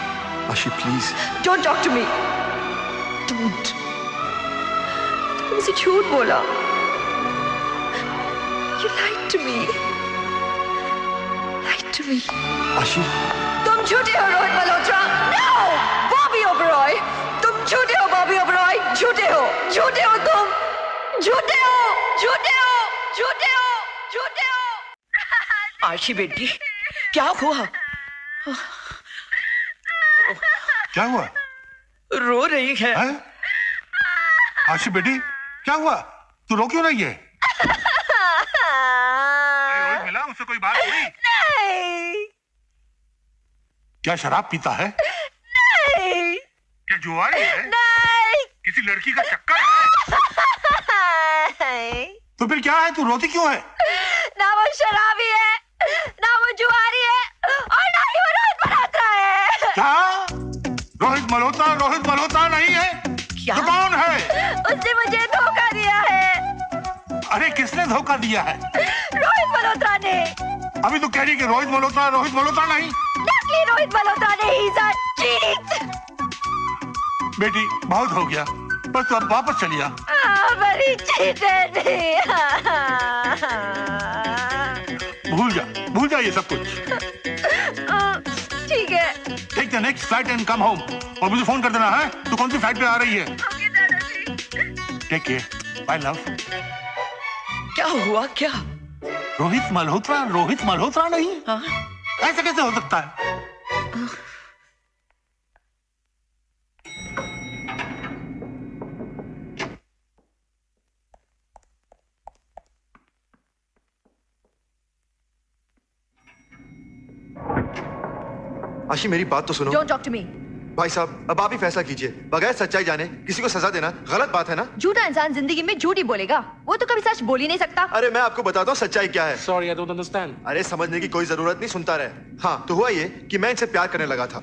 आशी, please. Don't talk to me. Don't. तुमने मुझसे झूठ बोला। You lied to me. Lied to me. आशी। तुम झूठे हो रोहित मल्होत्रा। No! बॉबी ओबरॉय। तुम झूठे हो बॉबी ओबरॉय। झूठे हो तुम। झूठे हो। आशी बेटी, क्या हुआ? क्या हुआ? रो रही है। आशी बेटी, क्या हुआ? तू रो क्यों रही है? रोहित मिला, उससे कोई बात हुई? नहीं। क्या शराब पीता है? नहीं। क्या जुआरी है? नहीं। किसी लड़की का चक्कर है? क्या है? तू रोती क्यों है? ना वो शराबी है, ना वो जुआरी है, और ना ही वो रोहित मल्होत्रा है। क्या? रोहित मल्होत्रा नहीं है? क्या? तो कौन है? उसने मुझे धोखा दिया है। अरे किसने धोखा दिया है? रोहित मल्होत्रा ने। अभी तो कह रही कि रोहित मल्होत्रा नहीं। नकली रोहित मल्होत्रा ने। He's a cheat। बेटी बहुत हो गया, बस तू अब वापस चलिया। बड़ी चीटर नहीं। भूल जा ये सब कुछ। ठीक है। Take the next flight and come home. और मुझे फोन कर देना है तू कौन सी फ्लाइट पे आ रही है। Take care, bye love. क्या हुआ? क्या? रोहित मल्होत्रा नहीं? हाँ? ऐसा कैसे हो सकता है? आशी मेरी बात तो सुनो। Don't talk to me। भाई साहब अब आप ही फैसला कीजिए, बगैर सच्चाई जाने किसी को सजा देना गलत बात है ना? झूठा इंसान जिंदगी में झूठ ही बोलेगा, वो तो कभी सच बोल ही नहीं सकता। अरे मैं आपको बताता हूँ सच्चाई क्या है। Sorry, I don't understand. अरे समझने की कोई जरूरत नहीं, सुनता रहे। हाँ तो हुआ ये कि मैं इनसे प्यार करने लगा था,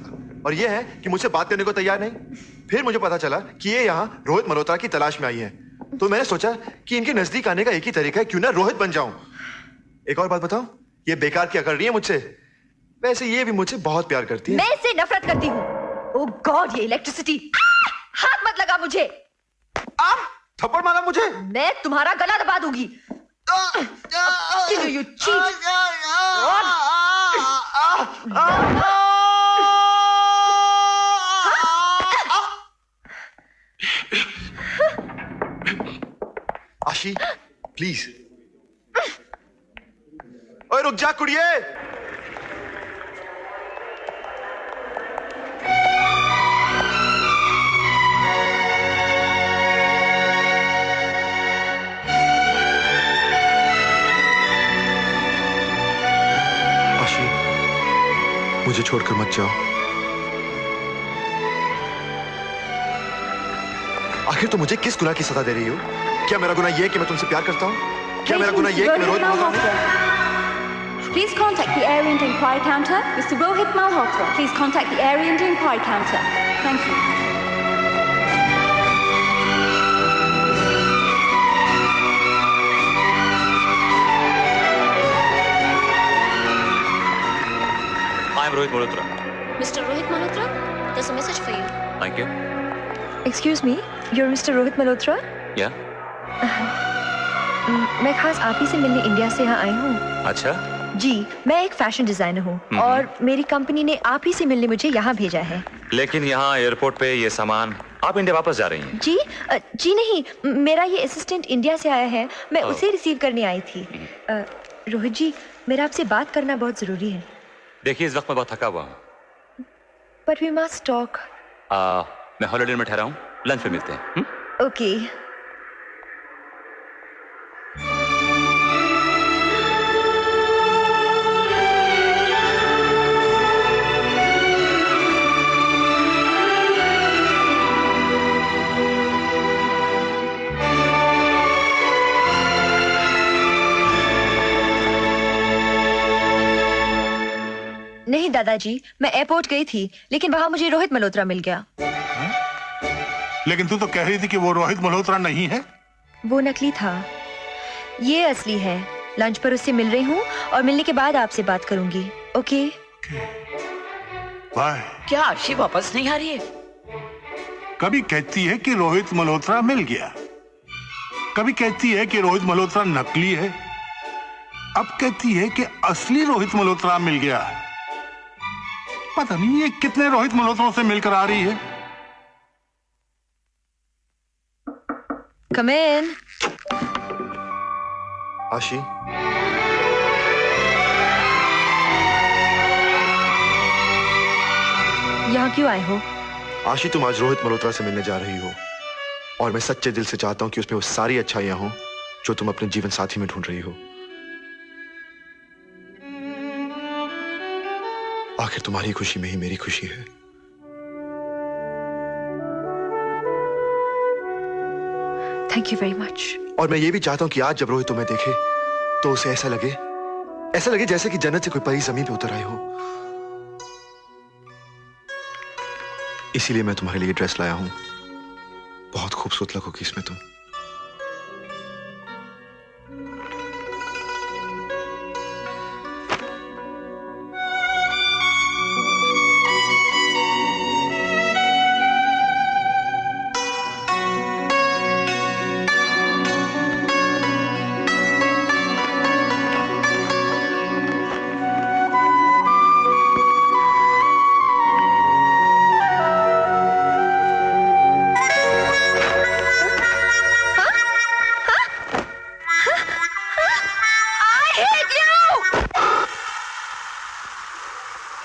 और ये है कि मुझसे बात करने को तैयार नहीं। फिर मुझे पता चला कि ये यहाँ रोहित मल्होत्रा की तलाश में आई है, तो मैंने सोचा कि इनके नजदीक आने का एक ही तरीका है, क्यों ना रोहित बन जाऊं। एक और बात बताऊं, ये बेकार क्या कर रही है मुझसे, वैसे ये भी मुझसे बहुत प्यार करती है। मैं इससे नफरत करती हूँ। ओह गॉड, ये इलेक्ट्रिसिटी। हाथ मत लगा मुझे। आप थप्पड़ मारा मुझे। मैं तुम्हारा गला दबा दूंगी। You cheat। आशी प्लीज। ओए रुक जा कुड़िए। आशी मुझे छोड़कर मत जाओ। आखिर तुम मुझे किस गुनाह की सजा दे रही हो? क्या मेरा गुनाह यह है कि मैं तुमसे प्यार करता हूँ? क्या मेरा गुनाह यह है कि मैं रोहित मल्होत्रा हूँ? Please contact the area and inquiry counter. Mr. Rohit Malhotra. Please contact the area and inquiry counter. Thank you. I am Rohit Malhotra. Mr. Rohit Malhotra, there's a message for you. Thank you. Excuse me, you're Mr. Rohit Malhotra? Yeah. मैं खास आप ही से मिलने India से यहाँ आई हूँ। अच्छा। जी, मैं एक फैशन डिजाइनर हूँ और मेरी कंपनी ने आप ही से मिलने मुझे यहाँ भेजा है। लेकिन यहाँ एयरपोर्ट पे ये सामान, आप इंडिया वापस जा रही हैं? जी जी नहीं, मेरा ये असिस्टेंट इंडिया से आया है, मैं उसे रिसीव करने आई थी। रोहित जी, मेरा आपसे बात करना बहुत जरूरी है। देखिए इस वक्त मैं बहुत थका हुआ हूँ। But we must talk. मैं हॉलिडे में ठहरा हूँ, लंच पे मिलते हैं। ओके। नहीं दादाजी, मैं एयरपोर्ट गई थी, लेकिन वहां मुझे रोहित मल्होत्रा मिल गया। लेकिन तू तो कह रही थी कि वो रोहित मल्होत्रा नहीं है। वो नकली था, ये असली है। लंच पर उससे मिल रही हूँ और मिलने के बाद आपसे बात करूंगी। Okay bye. क्या आशी वापस नहीं आ रही है? कभी कहती है कि रोहित मल्होत्रा मिल गया, कभी कहती है कि रोहित मल्होत्रा नकली है, अब कहती है कि असली रोहित मल्होत्रा मिल गया। पता नहीं ये कितने रोहित मल्होत्रों से मिलकर आ रही है। Come in. आशी यहाँ क्यों आए हो? आशी तुम आज रोहित मल्होत्रा से मिलने जा रही हो, और मैं सच्चे दिल से चाहता हूं कि उसमें वो सारी अच्छाइयां हों जो तुम अपने जीवन साथी में ढूंढ रही हो। आखिर तुम्हारी खुशी में ही मेरी खुशी है। Thank you very much. और मैं ये भी चाहता हूं कि आज जब रोहित तुम्हें देखे तो उसे ऐसा लगे जैसे कि जन्नत से कोई परी जमीन पे उतर आई हो। इसीलिए मैं तुम्हारे लिए ड्रेस लाया हूं। बहुत खूबसूरत लगोगी इसमें तुम।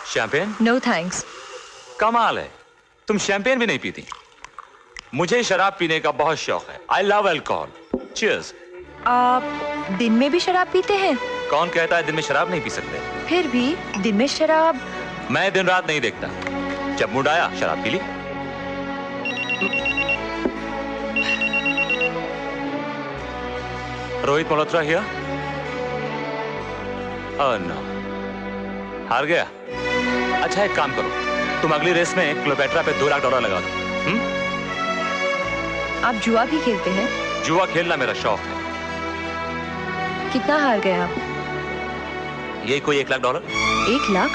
शैंपेन? No thanks. कमाल है, तुम शैंपेन भी नहीं पीती। मुझे शराब पीने का बहुत शौक है। I love alcohol. चीयर्स। आप दिन में भी शराब पीते हैं? कौन कहता है दिन में शराब नहीं पी सकते? फिर भी दिन में शराब। मैं दिन रात नहीं देखता, जब मूड आया शराब पी ली। Rohit Malhotra here? Oh no, हार गया। अच्छा एक काम करो, तुम अगली रेस में क्लोपेट्रा पे $2 लाख लगा दो। आप जुआ भी खेलते हैं? जुआ खेलना मेरा शौक है। कितना हार गए आप? ये कोई $1 लाख। $1 लाख?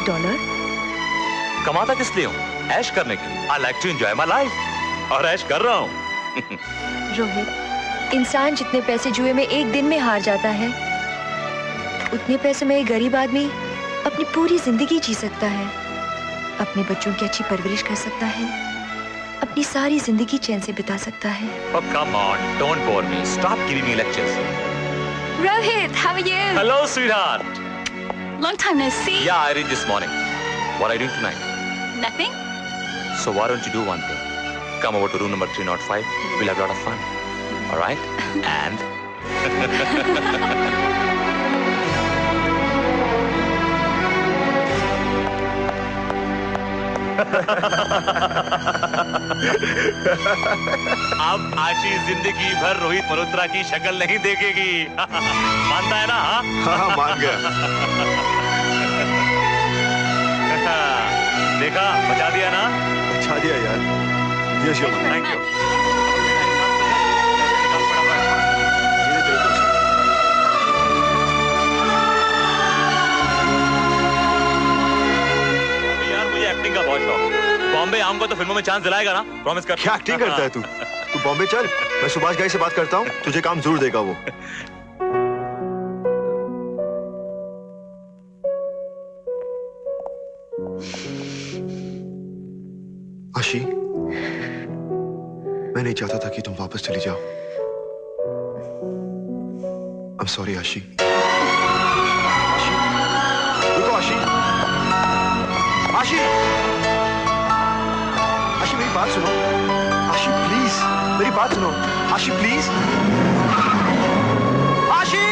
कमाता किस लिए हूँ? ऐश करने के लिए। I like to enjoy my life, और ऐश कर रहा हूँ। रोहित, इंसान जितने पैसे जुए में एक दिन में हार जाता है, उतने पैसे में एक गरीब आदमी अपनी पूरी जिंदगी जी सकता है, अपने बच्चों की अच्छी परवरिश कर सकता है, अपनी सारी जिंदगी चैन से बिता सकता है। Oh, come on, don't bore me. Stop giving me lectures. Rohit, how are you? Hello, sweetheart. Long time no see. Yeah, I read this morning. What are you doing tonight? Nothing? So why don't you do one thing? Come over to room number 305. We'll have a lot of fun. All right? And? अब आशी जिंदगी भर रोहित मल्होत्रा की शक्ल नहीं देखेगी। मानता है ना? हाँ, मान गया। देखा, बचा दिया ना? बचा दिया यार। Yes your thank you. Acting का बहुत शौक। बॉम्बे आऊंगा तो फिल्मों में चांस दिलाएगा ना? प्रॉमिस कर। क्या एक्टिंग करता है तू? तू बॉम्बे चल, मैं सुभाष घई से बात करता हूँ, तुझे काम जरूर देगा वो। आशी, मैं नहीं चाहता था कि तुम वापस चली जाओ। I'm sorry आशी। आशी, रुको आशी। आशी, आशी मेरी बात सुनो। आशी प्लीज, मेरी बात सुनो। आशी प्लीज। आशी!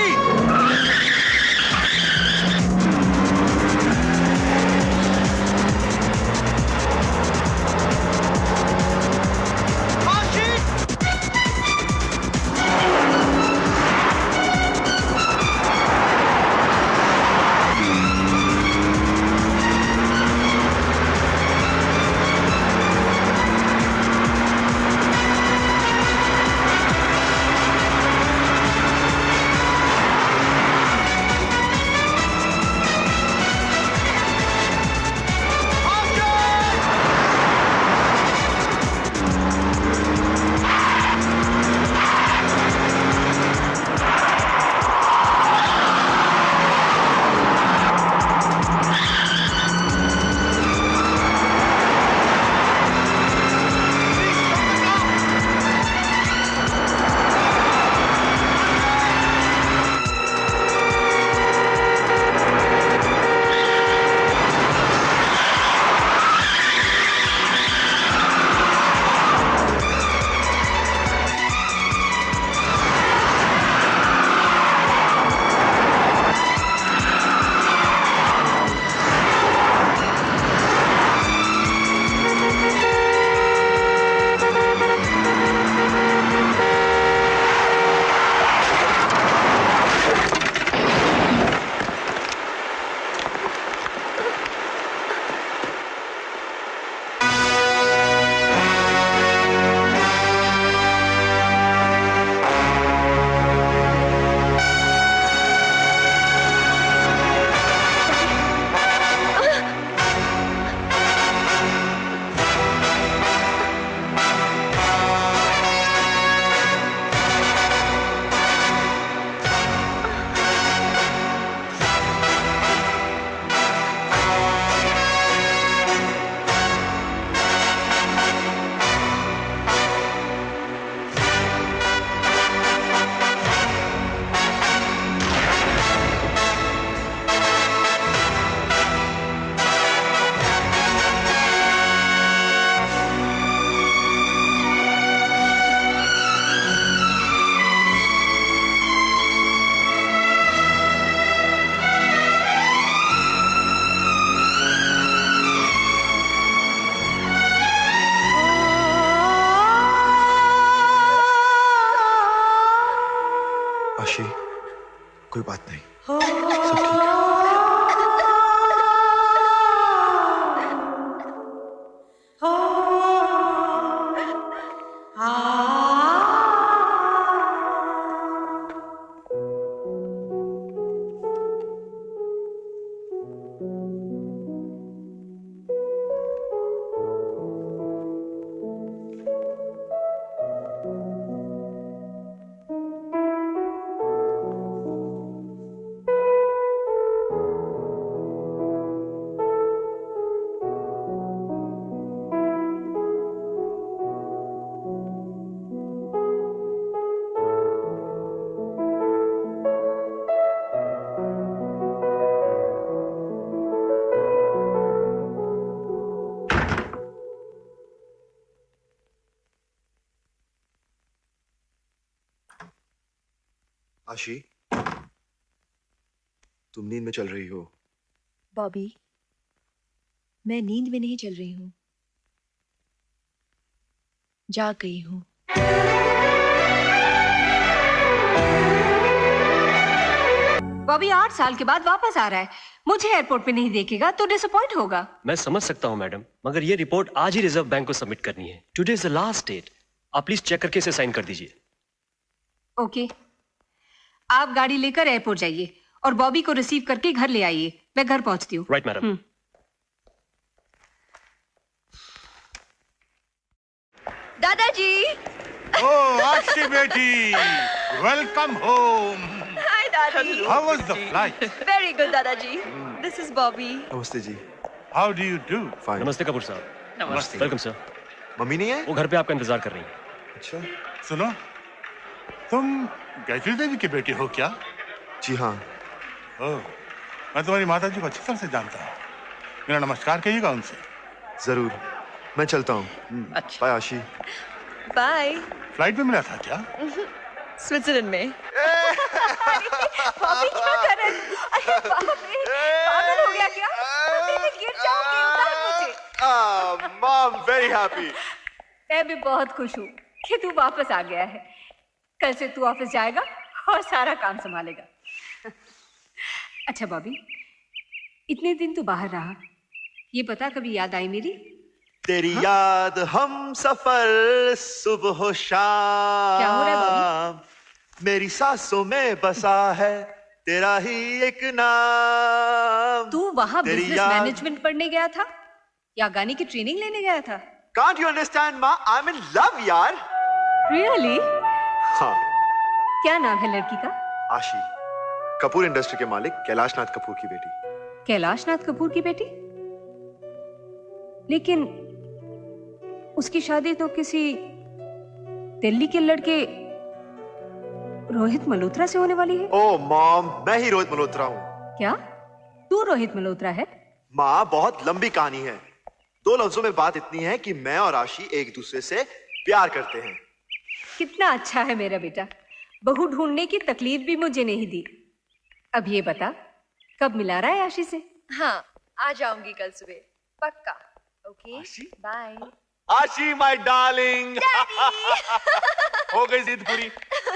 कोई बात नहीं। आशी, तुम नींद में चल रही हो। बॉबी, मैं नींद में नहीं चल रही हूँ, जाग गई हूँ। बॉबी 8 साल के बाद वापस आ रहा है, मुझे एयरपोर्ट पे नहीं देखेगा तो डिसअपॉइंट होगा। मैं समझ सकता हूँ मैडम, मगर ये रिपोर्ट आज ही रिजर्व बैंक को सबमिट करनी है। Today is the last date. आप प्लीज चेक करके इसे साइन कर दीजिए। ओके, आप गाड़ी लेकर एयरपोर्ट जाइए और बॉबी को रिसीव करके घर ले आइए। मैं घर पहुंचती हूँ। Right madam. दादाजी। ओह आशी बेटी, वेलकम होम। हाय दादी। How was the flight? Very good दादाजी। This is Bobby. नमस्ते जी। How do you do? Fine. नमस्ते कपूर साहब। नमस्ते। Welcome sir. मम्मी नहीं है? वो घर पे आपका इंतजार कर रही है। अच्छा। सुनो, तुम गायत्री देवी की बेटी हो क्या? जी हाँ। ओह, मैं तुम्हारी माता जी को अच्छी तरह से जानता हूँ। मेरा नमस्कार कहिएगा उनसे। जरूर, मैं चलता हूँ। अच्छा। बाय आशी। बाय। फ्लाइट में मिला था क्या? स्विट्जरलैंड में। बॉबी क्या कर रहे हैं? अरे बाप रे, पागल हो गया क्या? मैं गिर जाऊंगी, उतार मुझे। Mom very happy. मैं भी बहुत खुश हूँ कि तू वापस आ गया है। कल से तू ऑफिस जाएगा और सारा काम संभालेगा। अच्छा बॉबी, इतने दिन तू बाहर रहा, ये पता कभी याद आई मेरी? तेरी याद हम सफर सुबह शाम। क्या हो रहा है बॉबी? मेरी सांसों में बसा है तेरा ही एक नाम। तू वहाँ बिजनेस मैनेजमेंट पढ़ने गया था या गाने की ट्रेनिंग लेने गया था? Can't you understand, माँ? I'm in love, यार। Really? हाँ। क्या नाम है लड़की का? आशी, कपूर इंडस्ट्री के मालिक कैलाशनाथ कपूर की बेटी। कैलाशनाथ कपूर की बेटी? लेकिन उसकी शादी तो किसी दिल्ली के लड़के रोहित मल्होत्रा से होने वाली है। ओह मॉम, मैं ही रोहित मल्होत्रा हूँ। क्या तू रोहित मल्होत्रा है? माँ, बहुत लंबी कहानी है। 2 लफ्जों में बात इतनी है कि मैं और आशी एक दूसरे से प्यार करते हैं। कितना अच्छा है मेरा बेटा, बहू ढूंढने की तकलीफ भी मुझे नहीं दी। अब ये बता, कब मिला रहा है आशी से? हाँ, आ जाऊंगी कल सुबह, पक्का। Okay, bye. Ashi my darling. हो गई जिद पूरी।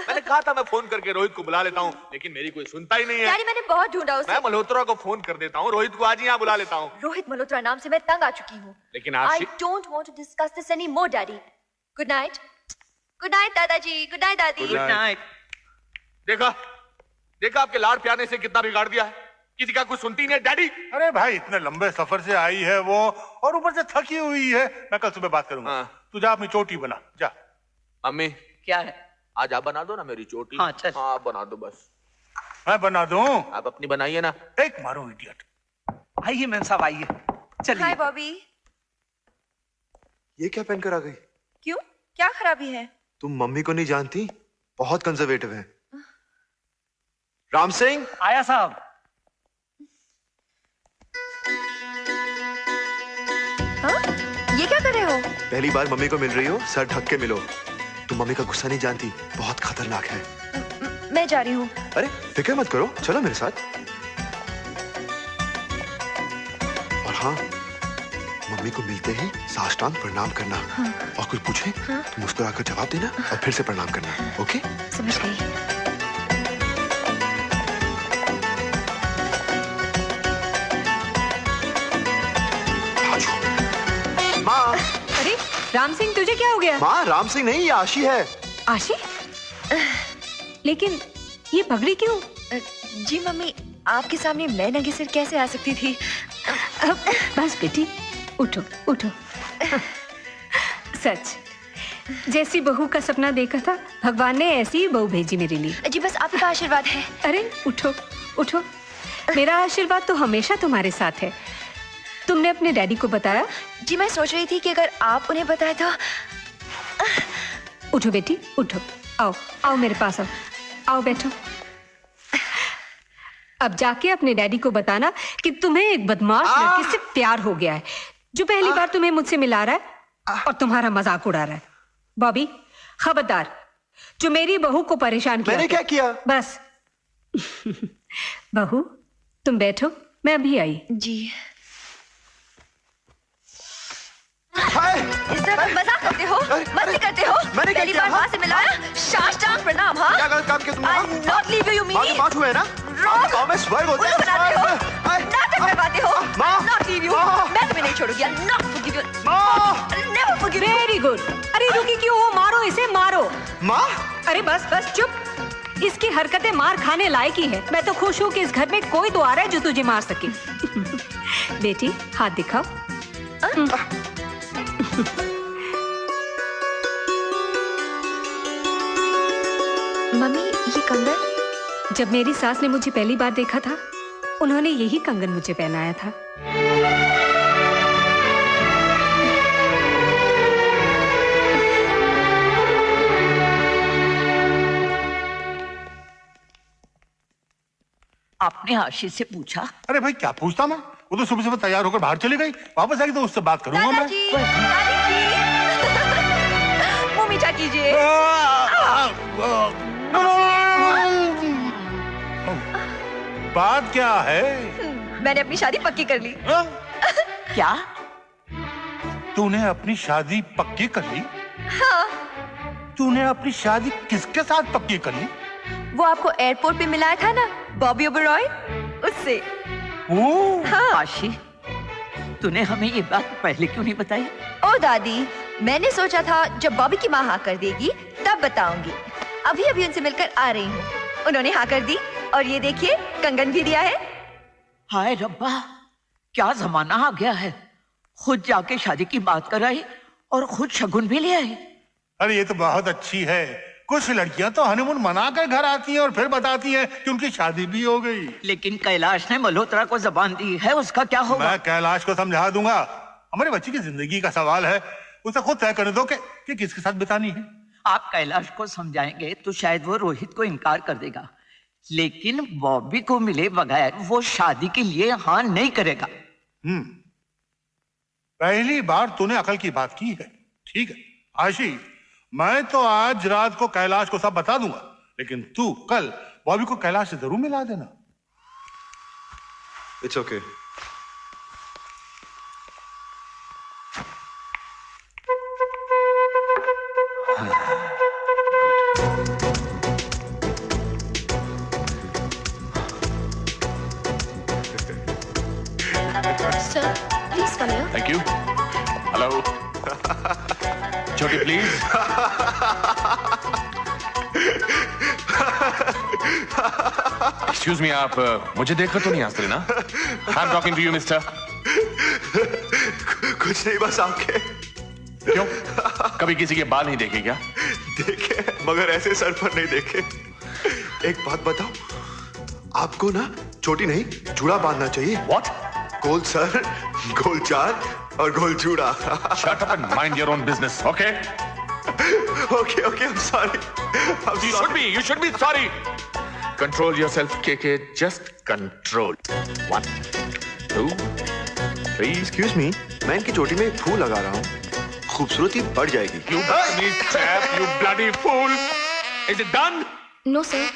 मैंने कहा था मैं फोन करके रोहित को बुला लेता हूँ, लेकिन मेरी कोई सुनता ही नहीं है। डैडी, मैंने बहुत ढूंढा उसे। मैं मल्होत्रा को फोन कर देता हूँ, रोहित को आज ही यहाँ बुला लेता हूँ। रोहित मल्होत्रा नाम से मैं तंग आ चुकी हूँ। लेकिन आशी। I don't want to discuss this anymore, Daddy. Good night. Good night, दादाजी। Good night, दादी। Good night. देखा, देखा आपके लाड़ प्यार ने से कितना बिगाड़ दिया है। किसी का कुछ सुनती नहीं डैडी। अरे भाई, इतने लंबे सफर से आई है वो, और ऊपर से थकी हुई है। मैं कल सुबह बात करूंगा। तू जा अपनी चोटी बना, जा। मम्मी क्या है? आज आप बना दो ना मेरी चोटी। हाँ चल। हाँ बना दो बस। मैं बना दूं? आप अपनी बनाइए ना। एक मारो इडियट। आइए मैम साहब, आइए। चलिए। हाय बॉबी। ये क्या पहनकर आ गई? क्यों, क्या खराबी है? तुम मम्मी को नहीं जानती, बहुत कंजर्वेटिव है। राम सिंह। आया साहब। हाँ? ये क्या कर रहे हो? पहली बार मम्मी को मिल रही हो, सर ढक के मिलो। तुम मम्मी का गुस्सा नहीं जानती, बहुत खतरनाक है। मैं जा रही हूँ। अरे फिक्र मत करो, चलो मेरे साथ। और हाँ, मम्मी को मिलते ही साष्टांग प्रणाम करना। हाँ। और कुछ पूछे तो मुस्कुराकर जवाब देना और फिर से प्रणाम करना। ओके? समझ गई। राम सिंह तुझे क्या हो गया? माँ, राम सिंह नहीं, ये आशी है। आशी? लेकिन ये पगड़ी क्यों? जी मम्मी, आपके सामने मैं नंगे सिर कैसे आ सकती थी? बस बेटी, उठो उठो। सच, जैसी बहू का सपना देखा था, भगवान ने ऐसी ही बहू भेजी मेरे लिए। जी बस आपका आशीर्वाद है। अरे उठो उठो, मेरा आशीर्वाद तो हमेशा तुम्हारे साथ है। तुमने अपने डैडी को बताया? जी मैं सोच रही थी कि अगर आप उन्हें बताए तो। उठो बेटी उठो, आओ आओ मेरे पास आओ, आओ बैठो। अब जाके अपने डैडी को बताना कि तुम्हें एक बदमाश लड़के से प्यार हो गया है, जो पहली बार तुम्हें मुझसे मिला रहा है और तुम्हारा मजाक उड़ा रहा है। बॉबी, खबरदार, जो मेरी बहू को परेशान किया। मैंने क्या किया? बस बहू तुम बैठो, मैं अभी आई। जी इस तरह मजाक करते हो, मस्ती करते हो। पहली बार माँ से मिलाया, साष्टांग प्रणाम। हाँ, क्या गलत काम किया तुमने? I'll not leave you, माँ के पाँच हुए ना? माँ मैं स्वर्ग होता है। बनाते हो, नाटक करवाते हो। I'll not leave you, मैं तुम्हें नहीं छोड़ूंगी। I'll not forgive you, never forgive you। Very good. अरे रुकी क्यों हो? मारो इसे, मारो। माँ? अरे बस बस चुप। इसकी हरकतें मार खाने लायक ही है। मैं तो खुश हूँ कि इस घर में कोई तो आ रहा है जो तुझे मार सके। बेटी हाथ दिखाओ। मम्मी ये कंगन? जब मेरी सास ने मुझे पहली बार देखा था, उन्होंने यही कंगन मुझे पहनाया था। आपने आशीष से पूछा? अरे भाई क्या पूछता मैं, वो तो सुबह सुबह तैयार होकर बाहर चली गई। वापस आएगी तो उससे बात करूंगा मैं। मुंह मीठा कीजिए। बात क्या है? मैंने अपनी शादी पक्की कर ली। क्या? तूने अपनी शादी पक्की कर ली? हाँ। तूने अपनी शादी किसके साथ पक्की कर ली? वो आपको एयरपोर्ट पे मिलाया था ना, बॉबी ओबरॉय, उससे। हाँ। आशी, तूने हमें ये बात पहले क्यों नहीं बताई? ओ दादी, मैंने सोचा था जब बॉबी की माँ हाँ कर देगी तब बताऊंगी। अभी अभी उनसे मिलकर आ रही हूँ। उन्होंने हाँ कर दी और ये देखिए कंगन भी दिया है। हाय रब्बा, क्या जमाना आ गया है। खुद जाके शादी की बात कराई और खुद शगुन भी ले आई। अरे ये तो बहुत अच्छी है। कुछ लड़कियां तो हनीमून मनाकर घर आती हैं और फिर बताती हैं कि उनकी शादी भी हो गई। लेकिन कैलाश ने मल्होत्रा को जबान दी है, उसका क्या होगा? मैं कैलाश को समझा दूंगा। हमारे बच्चे की जिंदगी का सवाल है, उसे खुद तय करने दो कि किसके साथ बितानी है। आप कैलाश को समझाएंगे तो शायद वो रोहित को इनकार कर देगा, लेकिन बॉबी को मिले बगैर वो शादी के लिए हाँ नहीं करेगा। पहली बार तूने अकल की बात की है। ठीक है आशी, मैं तो आज रात को कैलाश को सब बता दूंगा, लेकिन तू कल बॉबी को कैलाश से जरूर मिला देना। It's okay. Sir, please come here. Thank you. Hello छोटी प्लीज। एक्सक्यूज मी, आप मुझे देखकर तो नहीं हंस रहे ना? I am talking to you mister. कुछ नहीं, बस आपके। क्यों, कभी किसी के बाल नहीं देखे क्या? देखे, मगर ऐसे सर पर नहीं देखे। एक बात बताओ, आपको ना छोटी नहीं जूड़ा बांधना चाहिए। What? गोल सर, गोल चाल और गोल जूड़ा। Shut up and mind your own business, okay? Okay, okay, I'm sorry. You should be sorry. Control yourself, KK. Just control. 1, 2, 3. Excuse me, मैं इनकी चोटी में एक फूल लगा रहा हूँ, खूबसूरती बढ़ जाएगी। You bloody chap, you bloody fool. Is it done? No, sir.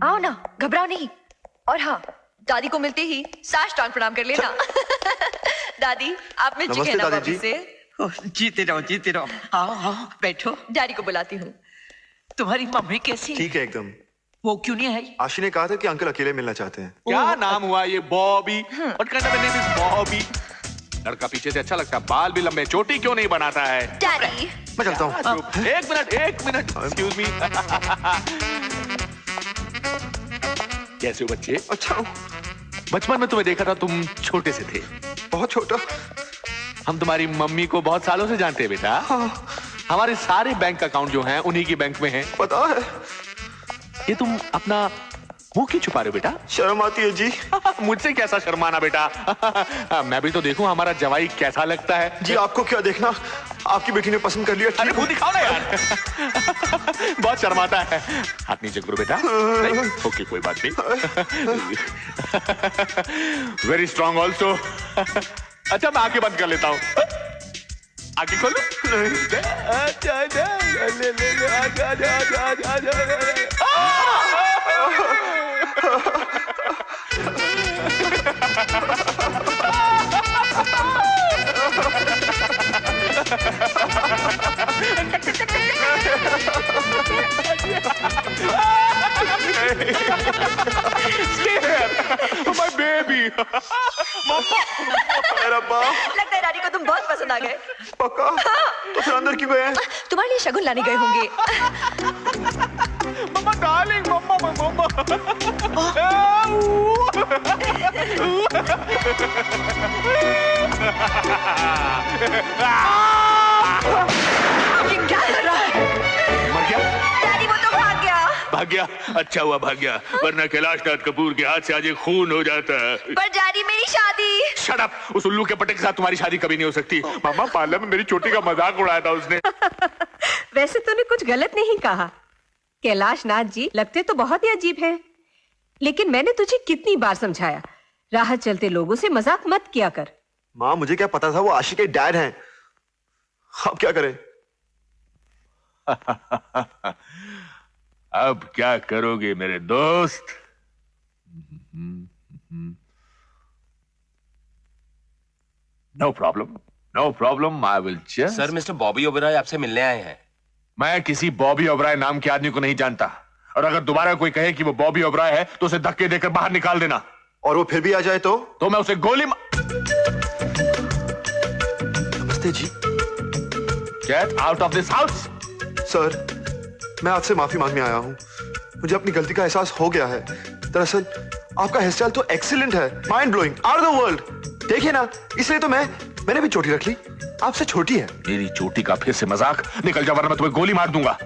आओ ना, घबराओ नहीं। और हाँ, दादी को मिलते ही साष्टांग प्रणाम कर लेना। दादी, आप मिल चुके हैं ना बॉबी से? जीते रहो, जीते रहो। आओ आओ बैठो। डैडी को बुलाती हूँ। तुम्हारी मम्मी कैसी है? ठीक है एकदम। वो क्यों नहीं आई? आशी ने कहा था कि अंकल अकेले मिलना चाहते हैं। क्या नाम हुआ ये? Bobby. What kind of a name is Bobby? लड़का पीछे से अच्छा लगता है, बाल भी लंबे, चोटी क्यों नहीं बनाता है? डैडी मैं चलता हूँ। एक मिनट एक्सक्यूज मी। कैसे हो बच्चे? अच्छा हूँ। बचपन में तुम्हें देखा था, तुम छोटे से थे। बहुत छोटा। हम तुम्हारी मम्मी को बहुत सालों से जानते हैं बेटा। हाँ। हमारे सारे बैंक अकाउंट जो हैं उन्हीं की बैंक में हैं। पता है। ये तुम अपना मुंह क्यों छुपा रहे हो बेटा? शर्म आती है जी। मुझसे कैसा शर्माना बेटा। मैं भी तो देखूं हमारा जवाई कैसा लगता है। जी आपको क्या देखना, आपकी बेटी ने पसंद कर लिया। अरे मुंह दिखाओ ना यार। बहुत शर्माता है। हाथ नीचे करो बेटा। ओके कोई बात नहीं। Very strong also. अच्छा मैं आंखें बंद कर लेता हूँ। आंखें खोलो। Stay here, my baby. मेरा बाप। लगता है रानी को तुम बहुत पसंद आ गए। पक्का? तो फिर अंदर क्यों गए? तुम्हारे लिए शगुन लाने गए होंगे। मम्मा डार्लिंग, मम्मा। ये क्या कर रहा है? मर गया? डैडी वो तो भाग गया। भाग गया? अच्छा हुआ भाग गया, वरना कैलाश नाथ कपूर के हाथ से आज एक खून हो जाता। पर डैडी मेरी शादी। शट अप, उस उल्लू के पटे के साथ तुम्हारी शादी कभी नहीं हो सकती। मामा पार्लर में मेरी चोटी का मजाक उड़ाया था उसने। वैसे तूने कुछ गलत नहीं कहा। कैलाश नाथ जी लगते तो बहुत ही अजीब हैं, लेकिन मैंने तुझे कितनी बार समझाया, राह चलते लोगों से मजाक मत किया कर। माँ मुझे क्या पता था वो आशिक के डैड हैं। अब क्या करें? अब क्या करोगे मेरे दोस्त? No problem, I will just. Sir mister Bobby Oberoi आपसे मिलने आए हैं। मैं किसी बॉबी ओबराय नाम के आदमी को नहीं जानता, और अगर दोबारा कोई कहे कि वो बॉबी ओबराय है तो उसे धक्के देकर बाहर निकाल देना। और वो फिर भी आ जाए तो मैं उसे गोली नमस्ते जी। Get out of this house. Sir मैं आपसे माफी मांगने आया हूँ। मुझे अपनी गलती का एहसास हो गया है। दरअसल आपका हेयर स्टाइल तो एक्सीलेंट है, mind blowing, out of the world. देखिए ना, इसलिए तो मैंने भी चोटी रख ली। आपसे छोटी है। मेरी चोटी का फिर से मजाक? निकल जा वरना मैं तुम्हें गोली मार दूंगा।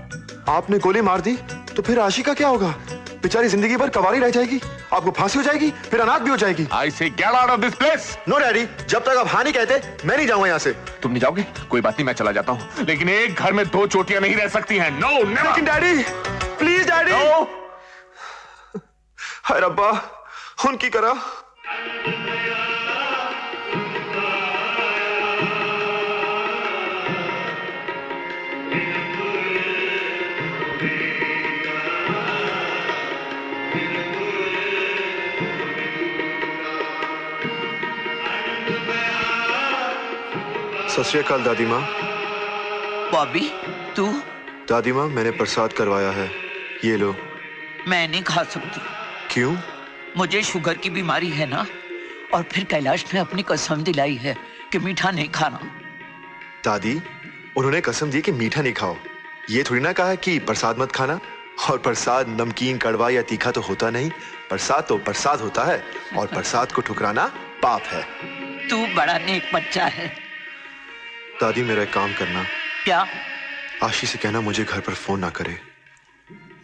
आपने गोली मार दी तो फिर आशिका क्या होगा? बेचारी जिंदगी भर कवारी रह जाएगी, आपको फांसी हो जाएगी, फिर अनाथ भी हो जाएगी। I say get out of this place. No daddy, जब तक आप हाँ नहीं कहते मैं नहीं जाऊंगा यहाँ से। तुम नहीं जाओगे? कोई बात नहीं, मैं चला जाता हूँ, लेकिन एक घर में दो चोटियां नहीं रह सकती हैं। No never. लेकिन डैडी प्लीज डैडी। हाय रब्बा, उनकी करा। सत श्री अकाल दादी माँ। बॉबी तू? दादी माँ मैंने प्रसाद करवाया है, ये लो। मैं नहीं खा सकती। क्यों? मुझे शुगर की बीमारी है ना, और फिर कैलाश ने अपनी कसम दिलाई है कि मीठा नहीं खाना। दादी उन्होंने कसम दी कि मीठा नहीं खाओ, ये थोड़ी ना कहा कि प्रसाद मत खाना। और प्रसाद नमकीन, कड़वा या तीखा तो होता नहीं, प्रसाद तो प्रसाद होता है, और प्रसाद को ठुकराना पाप है। तू बड़ा नेक बच्चा है। दादी मेरा एक काम करना। क्या? आशी से कहना मुझे घर पर फोन ना करे।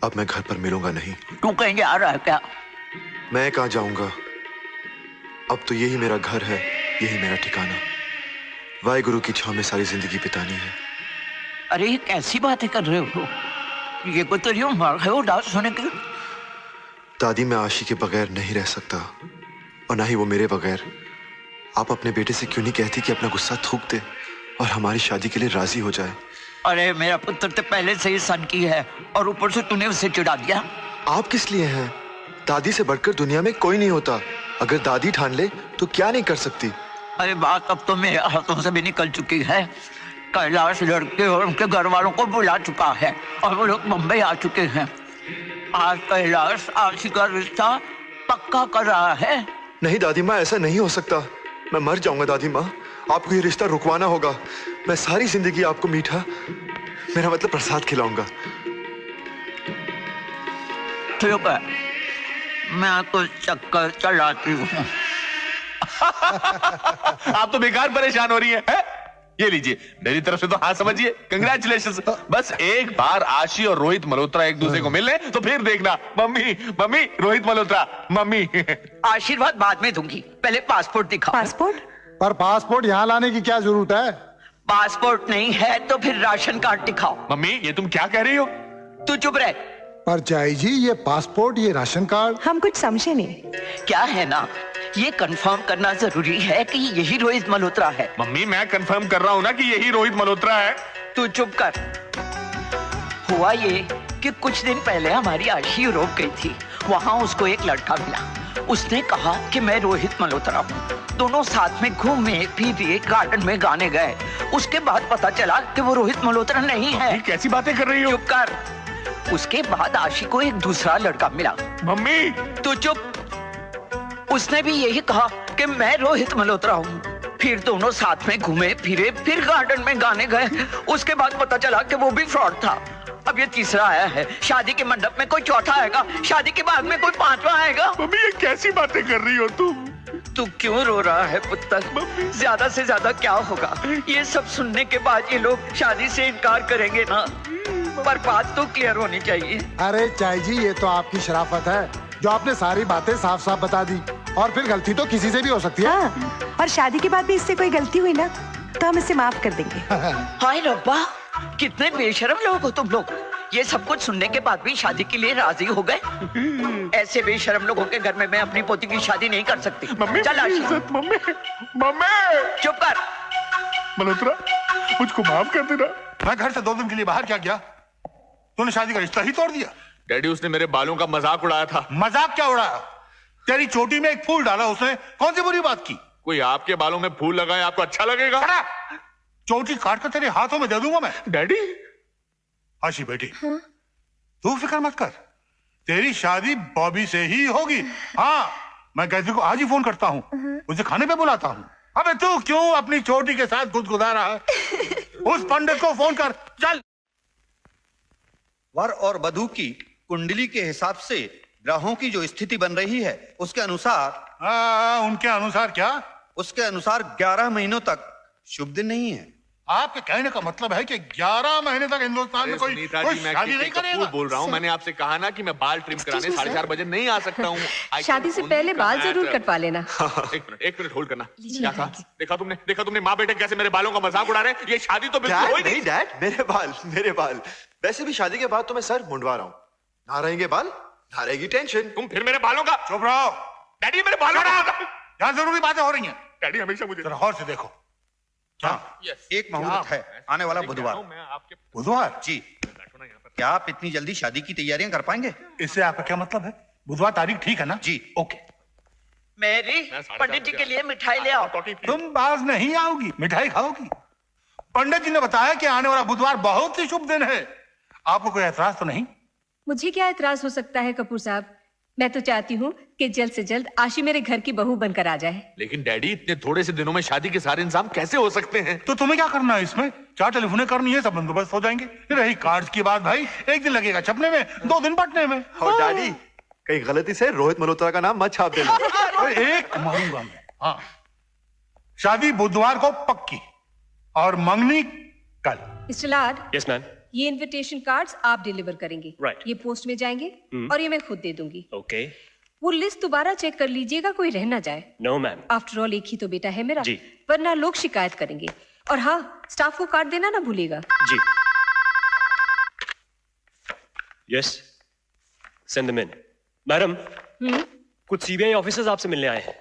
अब मैं घर पर मिलूंगा नहीं। तू कहीं जा रहा है क्या? मैं कहाँ जाऊंगा, अब तो यही मेरा घर है, यही मेरा ठिकाना। वाहेगुरु की छांव में सारी जिंदगी बितानी है। अरे ये कैसी बातें कर रहे हो? ये कोई तेरी उम्र है उदास होने की? दादी मैं आशी के बगैर नहीं रह सकता, और ना ही वो मेरे बगैर। आप अपने बेटे से क्यों नहीं कहती कि अपना गुस्सा थूक दे और हमारी शादी के लिए राजी हो जाए? अरे मेरा पुत्र तो पहले से ही सनकी है, और ऊपर से तूने उसे चिढ़ा दिया। आप किस लिए हैं? दादी से बढ़कर दुनिया में कोई नहीं होता। अगर दादी ठान ले तो क्या नहीं कर सकती। अरे बात अब तो मेरे हाथों से भी निकल चुकी है। कैलाश लड़के और उनके घर वालों को बुला चुका है, और वो लोग मुंबई आ चुके हैं। आज कैलाश आशी का रिश्ता पक्का कर रहा है। नहीं दादी माँ, ऐसा नहीं हो सकता। मैं मर जाऊंगा दादी माँ। आपको ये रिश्ता रुकवाना होगा। मैं सारी जिंदगी आपको मीठा, मेरा मतलब प्रसाद खिलाऊंगा। ठीक है, मैं तो चक्कर चलाती हूँ। आप तो बेकार परेशान हो रही है? ये लीजिए, मेरी तरफ से तो हाँ समझिए, कंग्रेचुलेशंस। बस एक बार आशी और रोहित मल्होत्रा एक दूसरे को मिल ले तो फिर देखना, mummy mummy Rohit Malhotra mummy. आशीर्वाद बाद में दूंगी, पहले पासपोर्ट दिखाओ। पासपोर्ट? पर पासपोर्ट यहाँ लाने की क्या जरूरत है? पासपोर्ट नहीं है तो फिर राशन कार्ड दिखाओ। मम्मी ये तुम क्या कह रही हो? तू चुप रह। पर चाई जी, ये पासपोर्ट, ये राशन कार्ड, हम कुछ समझे नहीं। क्या है ना, ये कंफर्म करना जरूरी है कि यही रोहित मल्होत्रा है। मम्मी मैं कंफर्म कर रहा हूँ ना कि यही रोहित मल्होत्रा है। तू चुप कर। हुआ ये कि कुछ दिन पहले हमारी आशी यूरोप गई थी, वहां उसको एक लड़का मिला। उसने कहा कि मैं रोहित मल्होत्रा हूँ। दोनों साथ में घूमे फिरे, गार्डन में गाने गए। उसके बाद पता चला कि वो रोहित मल्होत्रा नहीं है। कैसी बातें कर रही हो? चुप कर। उसके बाद आशी को एक दूसरा लड़का मिला। मम्मी तू चुप। उसने भी यही कहा कि मैं रोहित मल्होत्रा हूँ। फिर दोनों साथ में घूमे फिरे, फिर गार्डन में गाने गए। उसके बाद पता चला कि वो भी फ्रॉड था। अब ये तीसरा आया है। शादी के मंडप में कोई चौथा आएगा, शादी के बाद में कोई पांचवा आएगा। मम्मी ये कैसी बातें कर रही हो तुम? तू क्यों रो रहा है पुत्र? ज्यादा से ज्यादा क्या होगा? ये सब सुनने के बाद ये लोग शादी से इनकार करेंगे ना, पर बात तो क्लियर होनी चाहिए। अरे चाई जी, ये तो आपकी शराफत है जो आपने सारी बातें साफ साफ बता दी, और फिर गलती तो किसी से भी हो सकती है। हाँ, और शादी के बाद भी इससे कोई गलती हुई ना तो हम इसे माफ कर देंगे। हाय रब्बा, कितने बेशरम लोग हो तुम लोग। ये सब कुछ सुनने के बाद भी शादी के लिए राजी हो गए। ऐसे बेशरम लोगों के घर में मैं अपनी पोती की शादी नहीं कर सकती। मम्मी चल आशी। मम्मी मम्मी चुप कर। मल्होत्रा मुझको माफ कर देना। मैं घर से 2 दिन के लिए बाहर क्या किया? तूने शादी का रिश्ता ही तोड़ दिया। डैडी उसने मेरे बालों का मजाक उड़ाया था। मजाक क्या उड़ाया? तेरी चोटी में एक फूल डाला उसने, कौन सी बुरी बात की? कोई आपके बालों में फूल लगाए आपको अच्छा लगेगा? चोटी काट कर तेरे हाथों में दे दूंगा मैं। डैडी आशी बेटी, तू फिक्र मत कर, तेरी शादी बॉबी से ही होगी। हाँ, मैं कैथी को आज ही फोन करता हूँ, उसे खाने पे बुलाता हूँ। अबे तू क्यों अपनी चोटी के साथ गुदगुदा रहा है? उस पंडित को फोन कर, चल। वर और वधू की कुंडली के हिसाब से ग्रहों की जो स्थिति बन रही है उसके अनुसार। उनके अनुसार क्या? उसके अनुसार 11 महीनों तक शुभ दिन नहीं है। आपके कहने का मतलब है कि 11 महीने तक हिंदुस्तान में कोई शादी नहीं करेगा? बोल रहा हूँ, मैंने आपसे कहा ना कि मैं बाल ट्रिम कराने 4:30 बजे नहीं आ सकता हूँ। शादी से पहले बाल जरूर कटवा लेना। एक मिनट होल्ड करना। क्या कहा? देखा तुमने माँ बेटे कैसे मेरे बालों का मजाक उड़ा रहे हैं? ये शादी तो बिल्कुल हो ही नहीं। डैड, मेरे बाल। वैसे भी शादी के बाद तो मैं सर मुंडवा रहा हूँ। ना रहेंगे बाल, ना रहेगी टेंशन। तुम फिर मेरे बालों का? चुप रहो डैडी, मेरे बालों का। यहाँ जरूरी बातें हो रही हैं। डैडी हमेशा मुझे गौर से देखो। हाँ, एक मुहूर्त है आने वाला बुधवार। बुधवार? जी। क्या आप इतनी जल्दी शादी की तैयारियां कर पाएंगे? इससे आपका क्या मतलब है? बुधवार तारीख ठीक है ना? जी। ओके। मेरी पंडित जी के लिए मिठाई ले आओ। तुम बाज नहीं आओगी, मिठाई खाओगी। पंडित जी ने बताया कि आने वाला बुधवार बहुत ही शुभ दिन है। आपको कोई ऐतराज तो नहीं? मुझे क्या ऐतराज हो सकता है कपूर साहब? मैं तो चाहती हूँ कि जल्द से जल्द आशी मेरे घर की बहू बनकर आ जाए। लेकिन डैडी, इतने थोड़े से दिनों में शादी के सारे इंतजाम कैसे हो सकते हैं? तो तुम्हें क्या करना है इसमें? 4 टेलीफोने करनी है, सब बंदोबस्त हो जाएंगे। रही कार्ड्स की बात भाई, 1 दिन लगेगा छपने में, 2 दिन बटने में। और डैडी, कहीं गलती से रोहित मल्होत्रा का नाम मत छाप देना। एक मारूंगा मैं। हाँ, शादी बुधवार को पक्की और मंगनी कल। मिस्टर लाड। Yes ma'am. ये इनविटेशन कार्ड्स आप डिलीवर करेंगे। राइट। ये पोस्ट में जाएंगे और ये मैं खुद दे दूंगी। ओके। वो लिस्ट दोबारा चेक कर लीजिएगा, कोई रह ना जाए। No ma'am. आफ्टर ऑल एक ही तो बेटा है मेरा, जी। वरना लोग शिकायत करेंगे। और हाँ, स्टाफ को कार्ड देना ना भूलिएगा। जी। Yes, send them in. Madam, कुछ सीबीआई ऑफिसर्स आपसे मिलने आए हैं।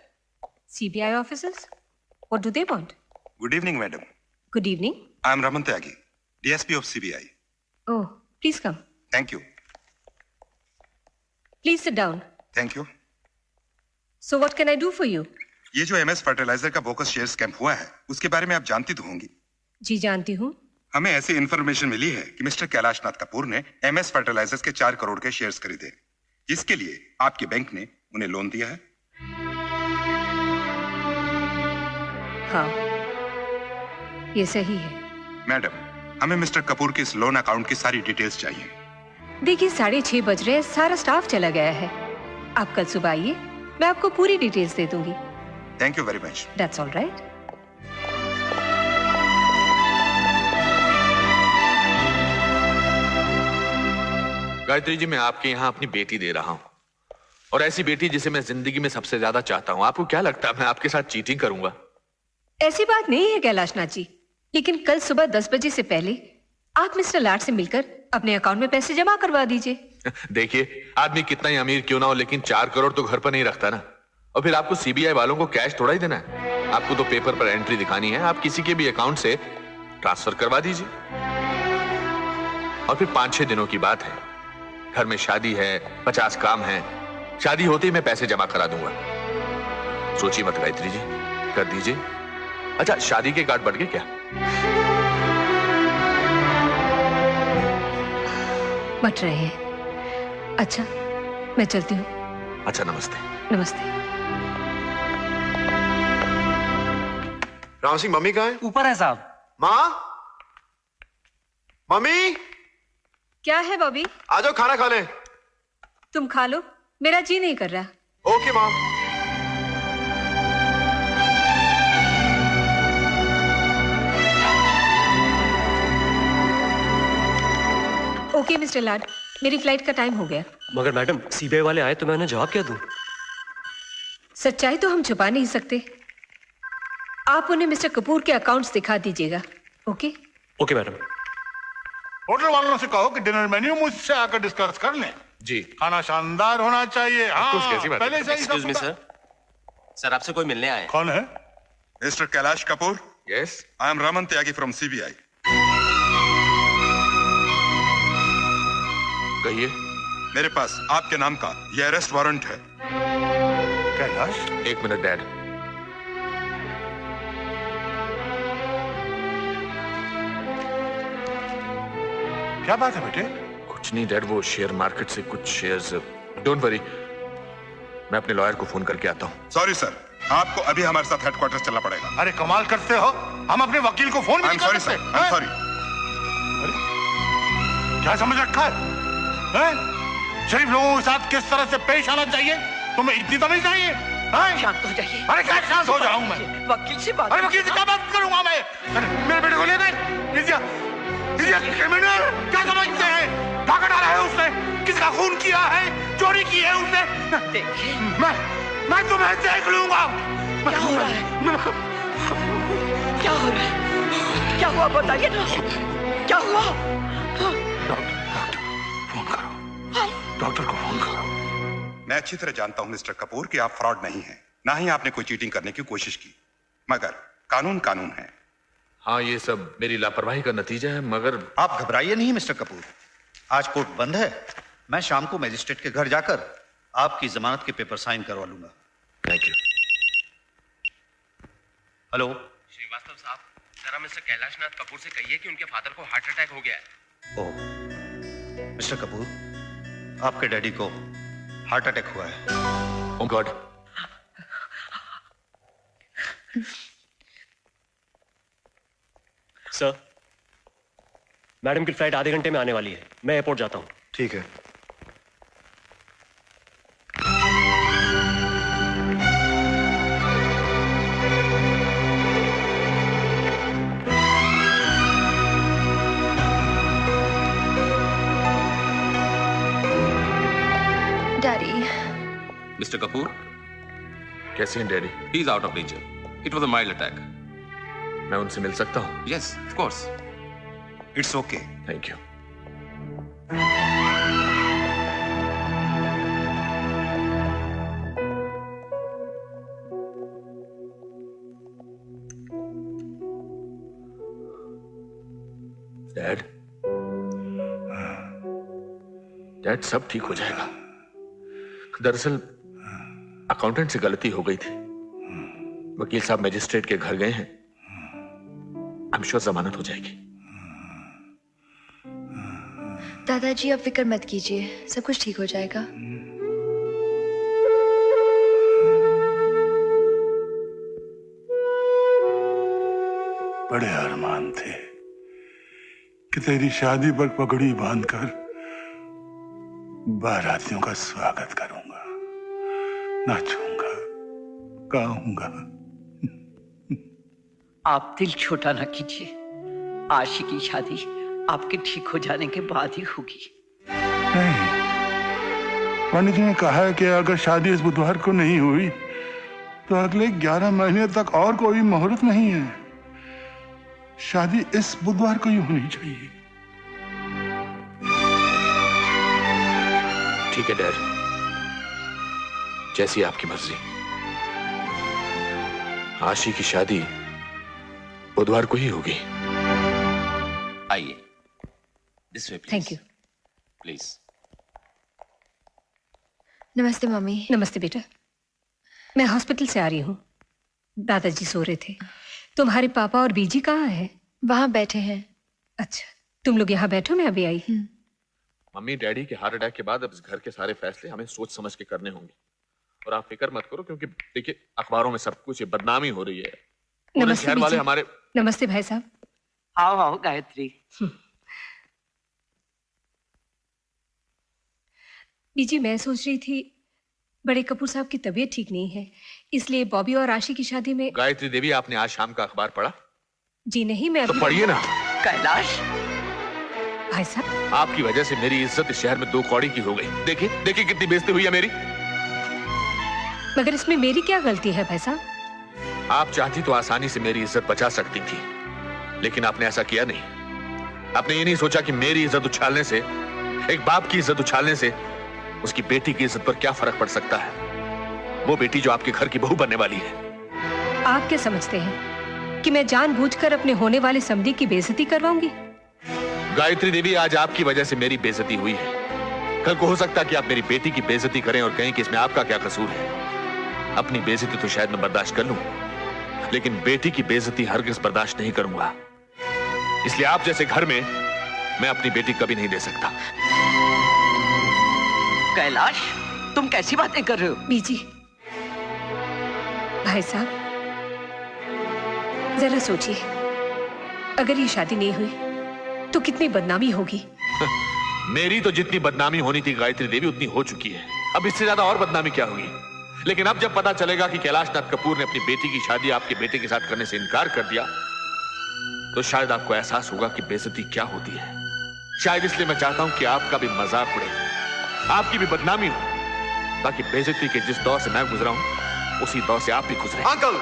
CBI officers? What do they want? Good evening madam. Good evening. I am Raman Tyagi, DSP of CBI. Oh, please come. Thank you. Please sit down. Thank you. So what can I do for you? ये जो MS fertilizer का bogus share scam हुआ है, उसके बारे में आप जानती तो होंगी। जी जानती हूँ। हमें ऐसी इंफॉर्मेशन मिली है कि मिस्टर कैलाशनाथ कपूर ने एमएस फर्टिलाइजर्स के 4 करोड़ के शेयर्स खरीदे, जिसके लिए आपके बैंक ने उन्हें लोन दिया है। हाँ, ये सही है। मैडम, हमें मिस्टर कपूर के इस लोन अकाउंट की सारी डिटेल्स चाहिए। देखिए 6:30 बज रहे हैं, सारा स्टाफ चला गया है। आप कल सुबह आइए, मैं आपको पूरी डिटेल्स दे दूंगी। Thank you very much. That's all right. Gayatri ji, मैं आपके यहाँ अपनी बेटी दे रहा हूँ, और ऐसी बेटी जिसे मैं जिंदगी में सबसे ज्यादा चाहता हूँ। आपको क्या लगता है मैं आपके साथ चीटिंग करूंगा? ऐसी बात नहीं है कैलाशनाथ जी, लेकिन कल सुबह 10 बजे से पहले आप मिस्टर लाड से मिलकर अपने अकाउंट में पैसे जमा करवा दीजिए। देखिए, आदमी कितना ही अमीर क्यों ना हो, लेकिन 4 करोड़ तो घर पर नहीं रखता ना। और फिर आपको सीबीआई वालों को कैश थोड़ा ही देना है। आपको तो पेपर पर एंट्री दिखानी है। आप किसी के भी अकाउंट से ट्रांसफर करवा दीजिए, और फिर 5-6 दिनों की बात है, घर में शादी है, 50 काम है, शादी होते ही मैं पैसे जमा करा दूंगा। सोचिए मत गायत्री जी, कर दीजिए। अच्छा, शादी के कार्ड बढ़ गए क्या? बट रहे हैं। अच्छा, मैं चलती हूँ। अच्छा, नमस्ते। नमस्ते। राम सिंह, मम्मी कहाँ है? ऊपर है साहब। माँ, मम्मी, क्या है बॉबी? आ जाओ, खाना खा लें। तुम खा लो, मेरा जी नहीं कर रहा। ओके माँ। ओके मिस्टर लाड, मेरी फ्लाइट का टाइम हो गया। मगर मैडम, सीबीआई वाले आए तो मैं उन्हें जवाब क्या दूं? सच्चाई तो हम छुपा नहीं सकते। आप उन्हें मिस्टर कपूर के अकाउंट्स दिखा दीजिएगा। ओके? Okay madam. होटल वालों से कहो कि डिनर मेन्यू मुझसे आकर डिस्कस कर लें। जी। खाना शानदार होना चाहिए। हाँ, कैसी बात है? पहले से ही एक्सक्यूज मी सर, सर आपसे कोई मिलने आए। कौन है? Mister Kailash Kapoor. Yes, I am Raman Tyagi from CBI. कहिए। मेरे पास आपके नाम का यह अरेस्ट वारंट है। कैलाश? 1 minute dad. क्या बात है बेटे? कुछ नहीं डैड, वो शेयर मार्केट से कुछ शेयर्स। डोंट वरी, मैं अपने लॉयर को फोन करके आता हूँ। सॉरी सर, आपको अभी हमारे साथ हेडक्वार्टर चलना पड़ेगा। अरे कमाल करते हो, हम अपने वकील को फोन भी नहीं कर सकते। I'm sorry। क्या समझ रखा है? शरीफ लोगों के साथ किस तरह से पेश आना चाहिए, तुम्हें इतनी तो नहीं चाहिए? शांत हो जाइए। अरे क्या शांत हो जाऊं मैं? वकील से बात। अरे वकील से क्या बात करूंगा मैं? मेरे बेटे को ले गए, क्रिमिनल क्या समझते हैं? भागा डाला है उसने, किसका खून किया है, चोरी की है उसने। देखिए, मैं तुम्हें देख लूंगा। क्या हो रहा है? क्या हो रहा है? क्या हुआ बताइए ना, क्या हुआ? डॉक्टर को फोन करो। मैं अच्छी तरह जानता हूं मिस्टर कपूर कि आप फ्रॉड नहीं हैं, ना ही आपने कोई चीटिंग करने की कोशिश की, मगर कानून कानून है। हाँ, ये सब मेरी लापरवाही का नतीजा है, मगर आप घबराइए नहीं मिस्टर कपूर, आज कोर्ट बंद है। मैं शाम को मजिस्ट्रेट के घर जाकर आपकी जमानत के पेपर साइन करवा लूंगा। Thank you. हेलो श्रीवास्तव साहब, जरा मिस्टर कैलाशनाथ कपूर से कहिए कि उनके फादर को हार्ट अटैक हो गया है। ओह मिस्टर कपूर, आपके डैडी को हार्ट अटैक हुआ है। ओह गॉड। सर, मैडम की फ्लाइट आधे घंटे में आने वाली है, मैं एयरपोर्ट जाता हूँ। ठीक है। डैडी। मिस्टर कपूर, कैसे हैं daddy? He is out of danger. It was a mild attack. मैं उनसे मिल सकता हूँ? Yes, of course. It's okay. Thank you. Dad, dad सब ठीक हो जाएगा। दरअसल अकाउंटेंट से गलती हो गई थी। वकील साहब मजिस्ट्रेट के घर गए हैं। आई एम श्योर जमानत हो जाएगी। दादाजी अब फिक्र मत कीजिए, सब कुछ ठीक हो जाएगा। बड़े अरमान थे कि तेरी शादी पर पगड़ी बांधकर बारातियों का स्वागत करूंगा, नाचूंगा, गाऊंगा। आप दिल छोटा ना कीजिए। आशी की शादी आपके ठीक हो जाने के बाद ही होगी। नहीं, पंडित ने कहा है कि अगर शादी इस बुधवार को नहीं हुई तो अगले 11 महीने तक और कोई मुहूर्त नहीं है। शादी इस बुधवार को ही होनी चाहिए। ठीक है डैड, जैसी आपकी मर्जी। आशी की शादी बुधवार को ही होगी। आइए, this way please. Thank you. Please. नमस्ते मम्मी। नमस्ते बेटा। मैं हॉस्पिटल से आ रही हूँ। दादाजी सो रहे थे। तुम्हारे पापा और बीजी कहाँ हैं? वहां बैठे हैं। अच्छा, तुम लोग यहाँ बैठो, मैं अभी आई। मम्मी, डैडी के हार्ट अटैक के बाद अब इस घर के सारे फैसले हमें सोच समझ के करने होंगे। और आप फिक्र मत करो, क्योंकि देखिए अखबारों में सब कुछ ये बदनामी हो रही है। नमस्ते शहर वाले हमारे। नमस्ते भाई साहब। आओ आओ गायत्री। बीजी, मैं सोच रही थी बड़े कपूर साहब की तबीयत ठीक नहीं है, इसलिए बॉबी और आशी की शादी में। गायत्री देवी, आपने आज शाम का अखबार पढ़ा? जी नहीं, मैं तो पढ़िए ना। कैलाश भाई साहब, आपकी वजह से मेरी इज्जत इस शहर में 2 कौड़ी की हो गई। देखिए देखिए कितनी बेइज्जती हुई है मेरी। मगर इसमें मेरी क्या गलती है भाई साहब? आप चाहती तो आसानी से मेरी इज्जत बचा सकती थी, लेकिन आपने ऐसा किया नहीं। आपने ये नहीं सोचा कि मेरी इज्जत उछालने से, एक बाप की इज्जत उछालने से उसकी बेटी की इज्जत पर क्या फर्क पड़ सकता है। वो बेटी जो आपके घर की बहू बनने वाली है। आप क्या समझते हैं कि मैं जानबूझकर अपने होने वाले समधी की बेइज्जती करवाऊंगी? गायत्री देवी, आज आपकी वजह से मेरी बेइज्जती हुई है। कल को हो सकता है कि आप मेरी बेटी की बेइज्जती करें और कहें कि इसमें आपका क्या कसूर है। अपनी बेइज्जती तो शायद मैं बर्दाश्त कर लूं, लेकिन बेटी की बेइज्जती हरगिज़ बर्दाश्त नहीं करूंगा। इसलिए आप जैसे घर में मैं अपनी बेटी कभी नहीं दे सकता। कैलाश, तुम कैसी बातें कर रहे हो? बीजी, भाई साहब, जरा सोचिए, अगर ये शादी नहीं हुई तो कितनी बदनामी होगी। मेरी तो जितनी बदनामी होनी थी गायत्री देवी उतनी हो चुकी है। अब इससे ज्यादा और बदनामी क्या होगी? लेकिन अब जब पता चलेगा कि कैलाश नाथ कपूर ने अपनी बेटी की शादी आपके बेटे के साथ करने से इनकार कर दिया, तो शायद आपको एहसास होगा कि बेइज्जती क्या होती है। शायद इसलिए मैं चाहता हूं कि आपका भी मजाक उड़े, आपकी भी बदनामी हो, ताकि बेइज्जती के जिस दौर से मैं गुजरा हूं उसी दौर से आप भी गुजरे। अंकल,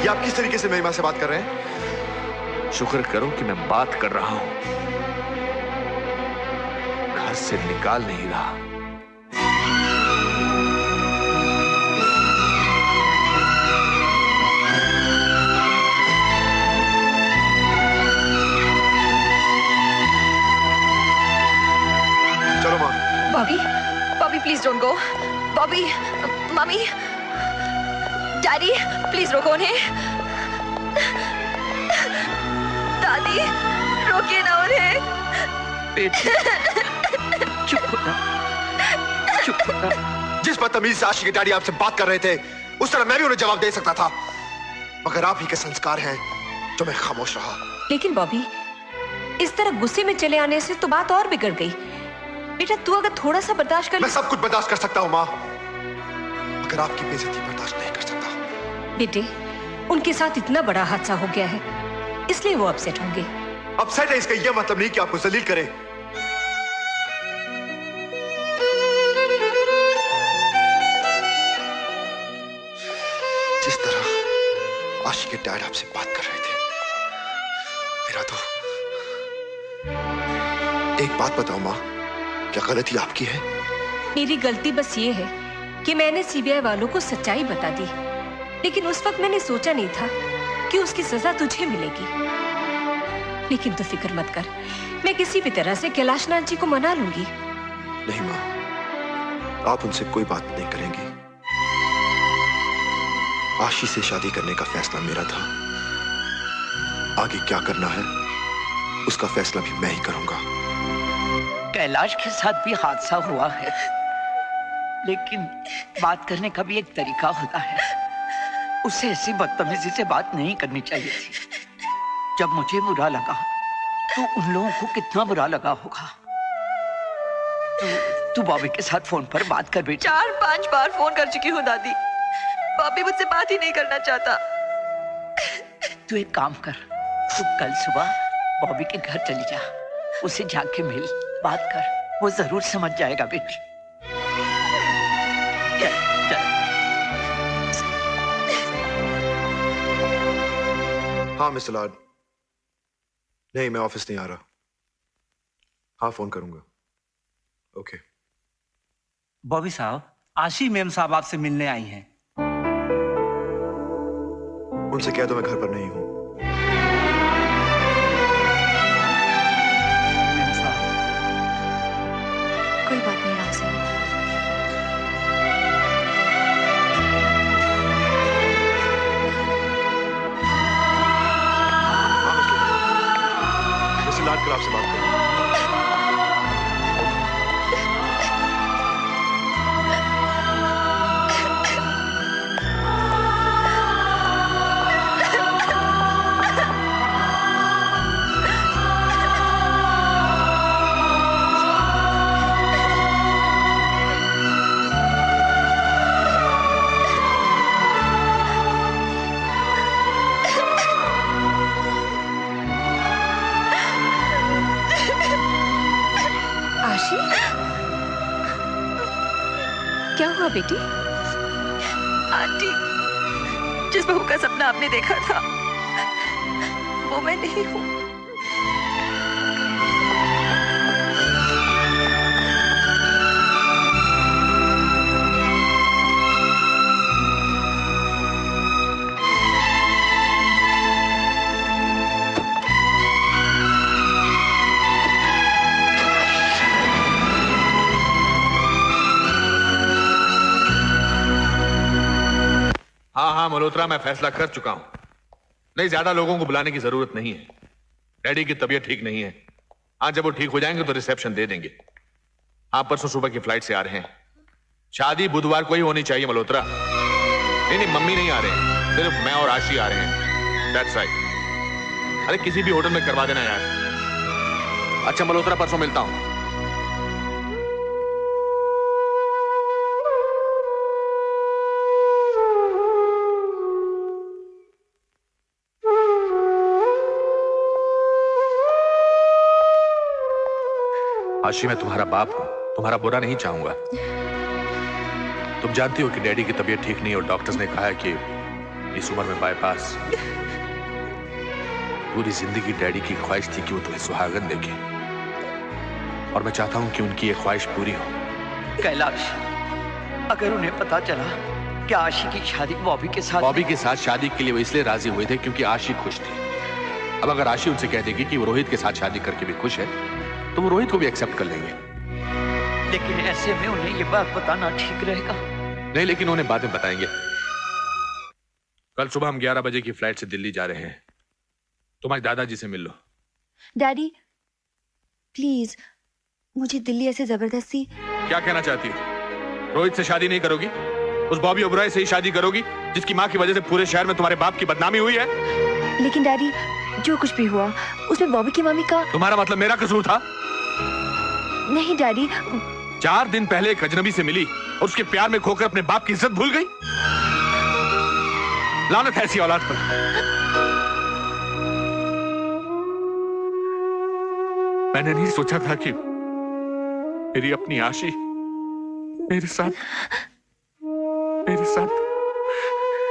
ये आप किस तरीके से मेरी मां से बात कर रहे हैं? शुक्र करो कि मैं बात कर रहा हूं, घर से निकाल नहीं रहा। चलो मां। Bobby, Bobby please don't go. Bobby, mummy, daddy please रोको उन्हें। दादी, रोकिए ना उन्हें। चुप हो जा, चुप हो जा। जिस बदतमीज से आशी के डैडी आपसे बात कर रहे थे, उस तरह मैं भी उन्हें जवाब दे सकता था, मगर आप ही के संस्कार हैं जो मैं खामोश रहा। लेकिन बॉबी, इस तरह गुस्से में चले आने से तो बात और बिगड़ गई। बेटा, तू अगर थोड़ा सा बर्दाश्त कर। मैं सब कुछ बर्दाश्त कर सकता हूँ माँ, मगर आपकी बेइज्जती बर्दाश्त नहीं कर सकता। बेटे, उनके साथ इतना बड़ा हादसा हो गया है, इसलिए वो अपसेट होंगे। अपसेट है इसका यह मतलब नहीं कि आपको जलील करें। जिस तरह आशी के डैड आपसे बात कर रहे थे, मेरा तो। एक बात बताओ माँ, क्या गलती आपकी है? मेरी गलती बस ये है कि मैंने सीबीआई वालों को सच्चाई बता दी, लेकिन उस वक्त मैंने सोचा नहीं था कि उसकी सजा तुझे मिलेगी। लेकिन तू फिक्र मत कर, मैं किसी भी तरह से कैलाश नाथ जी को मना लूंगी। नहीं माँ, आप उनसे कोई बात नहीं करेंगी। आशी से शादी करने का फैसला मेरा था। आगे क्या करना है उसका फैसला भी मैं ही करूंगा। कैलाश के साथ भी हादसा हुआ है, लेकिन बात करने का भी एक तरीका होता है। उसे ऐसी बदतमीजी से बात नहीं करनी चाहिए थी। जब मुझे बुरा लगा तो उन लोगों को कितना बुरा लगा होगा। तू बॉबी के साथ फोन पर बात कर बेटी। 4-5 बार फोन कर चुकी हूँ दादी, बॉबी मुझसे बात ही नहीं करना चाहता। तू एक काम कर, तू कल सुबह बॉबी के घर चली जा, उसे जाके मिल, बात कर, वो जरूर समझ जाएगा बेटी। चल, चल। हाँ मिस्टर लाड, नहीं मैं ऑफिस नहीं आ रहा। हाँ फोन करूंगा। ओके। बॉबी साहब, आशी मैम साहब आपसे मिलने आई हैं। उनसे कह दो मैं घर पर नहीं हूं। कोई बात नहीं राम साहब। मिस्टर लाड कल आपसे बात करूंगा। क्या हुआ बेटी? आंटी, जिस बहू का सपना आपने देखा था वो मैं नहीं हूँ। हाँ मल्होत्रा, मैं फैसला कर चुका हूं। नहीं, ज्यादा लोगों को बुलाने की जरूरत नहीं है। डैडी की तबीयत ठीक नहीं है। हाँ, जब वो ठीक हो जाएंगे तो रिसेप्शन दे देंगे। हाँ, परसों सुबह की फ्लाइट से आ रहे हैं। शादी बुधवार को ही होनी चाहिए मल्होत्रा। नहीं, मम्मी नहीं आ रहे हैं, सिर्फ मैं और आशी आ रहे हैं। That's right. अरे किसी भी होटल में करवा देना यार। अच्छा मल्होत्रा, परसों मिलता हूं। आशी, मैं तुम्हारा बाप हूं, तुम्हारा बुरा नहीं चाहूंगा। तुम जानती हो कि डैडी की तबीयत ठीक नहीं और डॉक्टर्स ने कहा है कि इस उम्र में बाईपास। पूरी जिंदगी डैडी की ख्वाहिश थी कि वो तुम्हें सुहागन देखे, और मैं चाहता हूं कि उनकी ये ख्वाहिश पूरी हो। कैलाश, अगर उन्हें पता चला कि आशी की शादी बॉबी के साथ शादी के लिए वो इसलिए राजी हुए थे क्योंकि आशी खुश थी। अब अगर आशी उनसे कह देगी कि वो रोहित के साथ शादी करके भी खुश है तो वो रोहित को भी एक्सेप्ट कर लेंगे। लेकिन ऐसे में उन्हें ये बात बताना ठीक रहेगा। नहीं, लेकिन उन्हें बाद में बताएंगे। कल सुबह हम 11 बजे की फ्लाइट से दिल्ली जा रहे हैं। तुम्हारे दादाजी से मिल लो। डैडी प्लीज, मुझे दिल्ली ऐसे जबरदस्ती। क्या कहना चाहती हो? रोहित से शादी नहीं करोगी? उस बॉबी ओबराय से ही शादी करोगी जिसकी माँ की वजह से पूरे शहर में तुम्हारे बाप की बदनामी हुई है? लेकिन डैडी, जो कुछ भी हुआ उसमें बॉबी की मम्मी का। तुम्हारा मतलब मेरा कसूर था? नहीं डैडी। 4 दिन पहले एक अजनबी से मिली और उसके प्यार में खोकर अपने बाप की इज्जत भूल गई। लानत है ऐसी औलाद पर। मैंने नहीं सोचा था कि मेरी अपनी आशी मेरे साथ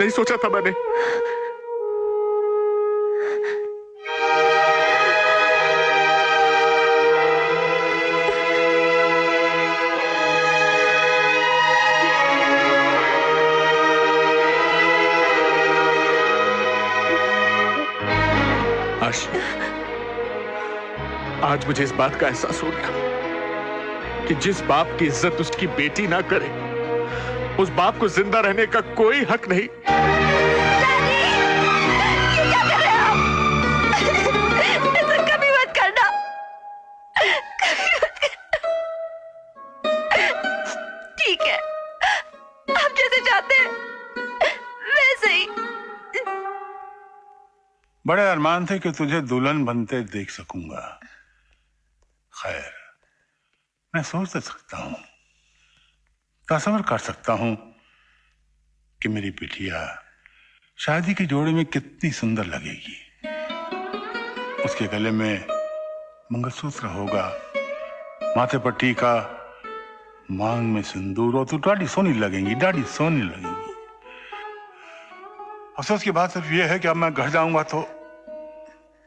नहीं सोचा था मैंने। आज मुझे इस बात का एहसास हो गया कि जिस बाप की इज्जत उसकी बेटी ना करे, उस बाप को जिंदा रहने का कोई हक नहीं। ये क्या कर रहे हो आप? ऐसा कभी मत करना। ठीक है, आप जैसे चाहते हैं वैसे ही। बड़े अरमान थे कि तुझे दुल्हन बनते देख सकूंगा। खैर, मैं सोच तो सकता हूं, तस्वर कर सकता हूं कि मेरी बिटिया शादी की जोड़ी में कितनी सुंदर लगेगी। उसके गले में मंगलसूत्र होगा, माथे पर टीका, मांग में सिंदूर, और तो डाढ़ी सोनी लगेंगी, डाढ़ी सोनी लगेंगी। अफसोस की बात सिर्फ यह है कि अब मैं घर जाऊंगा तो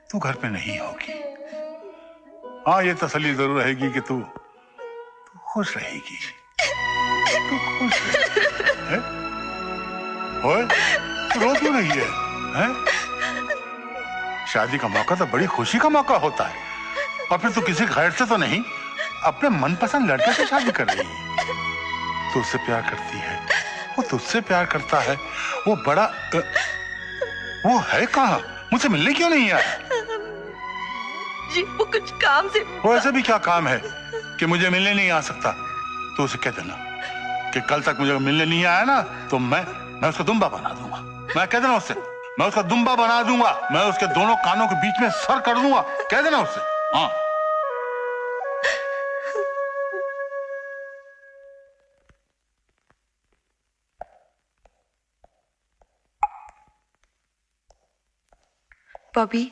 तू घर पे नहीं होगी। हाँ, ये तसल्ली जरूर रहेगी कि तू खुश रहेगी। तू खुश है? ओए, तू रो क्यों रही है? हैं? शादी का मौका तो बड़ी खुशी का मौका होता है, और फिर तू किसी गैर से तो नहीं, अपने मनपसंद लड़के से शादी कर रही है। तू उससे प्यार करती है, वो तुझसे प्यार करता है। वो बड़ा वो है कहाँ? मुझसे मिलने क्यों नहीं आया? जी, वो कुछ काम से। वो ऐसे भी क्या काम है कि मुझे मिलने नहीं आ सकता? तो उसे कह देना कि कल तक मुझे मिलने नहीं आया ना तो मैं उसको दुम्बा बना दूंगा। मैं कह देना उससे, मैं उसका दुम्बा बना दूंगा। मैं उसके दोनों कानों के बीच में सर कर दूंगा। कह देना उससे। हाँ, बॉबी,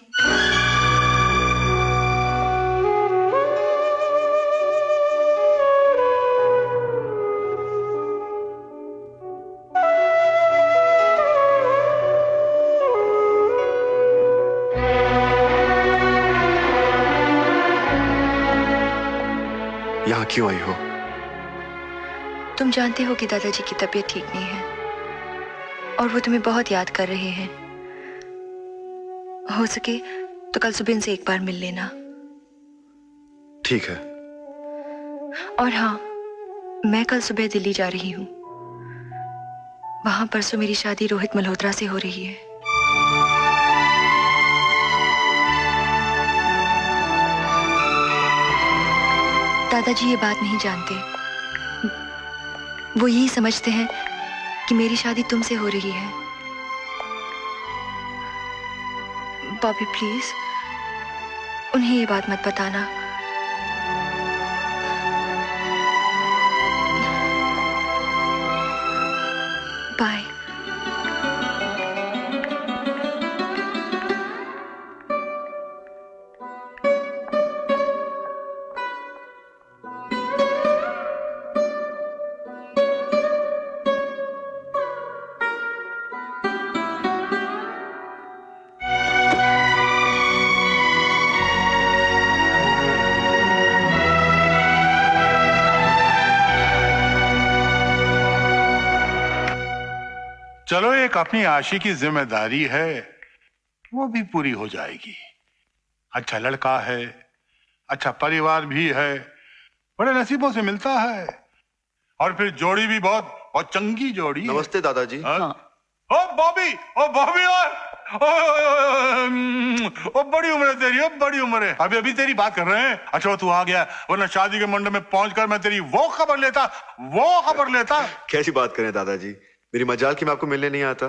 यहाँ क्यों आई हो? तुम जानते हो कि दादाजी की तबीयत ठीक नहीं है और वो तुम्हें बहुत याद कर रहे हैं। हो सके तो कल सुबह इनसे एक बार मिल लेना। ठीक है। और हाँ, मैं कल सुबह दिल्ली जा रही हूँ। वहां परसों मेरी शादी रोहित मल्होत्रा से हो रही है। दादाजी ये बात नहीं जानते। वो यही समझते हैं कि मेरी शादी तुमसे हो रही है। बॉबी प्लीज, उन्हें ये बात मत बताना। बाय। चलो, एक अपनी आशी की जिम्मेदारी है, वो भी पूरी हो जाएगी। अच्छा लड़का है, अच्छा परिवार भी है, बड़े नसीबों से मिलता है, और फिर जोड़ी भी बहुत चंगी जोड़ी। नमस्ते दादाजी। ओ बॉबी, ओ बॉबी, ओ बड़ी उम्र है तेरी, बड़ी उम्र है। अभी अभी तेरी बात कर रहे हैं। अच्छा तू आ गया, वरना शादी के मंडप में पहुंचकर मैं तेरी वो खबर लेता। कैसी बात करें दादाजी, मेरी मजाल की मैं आपको मिलने नहीं आता।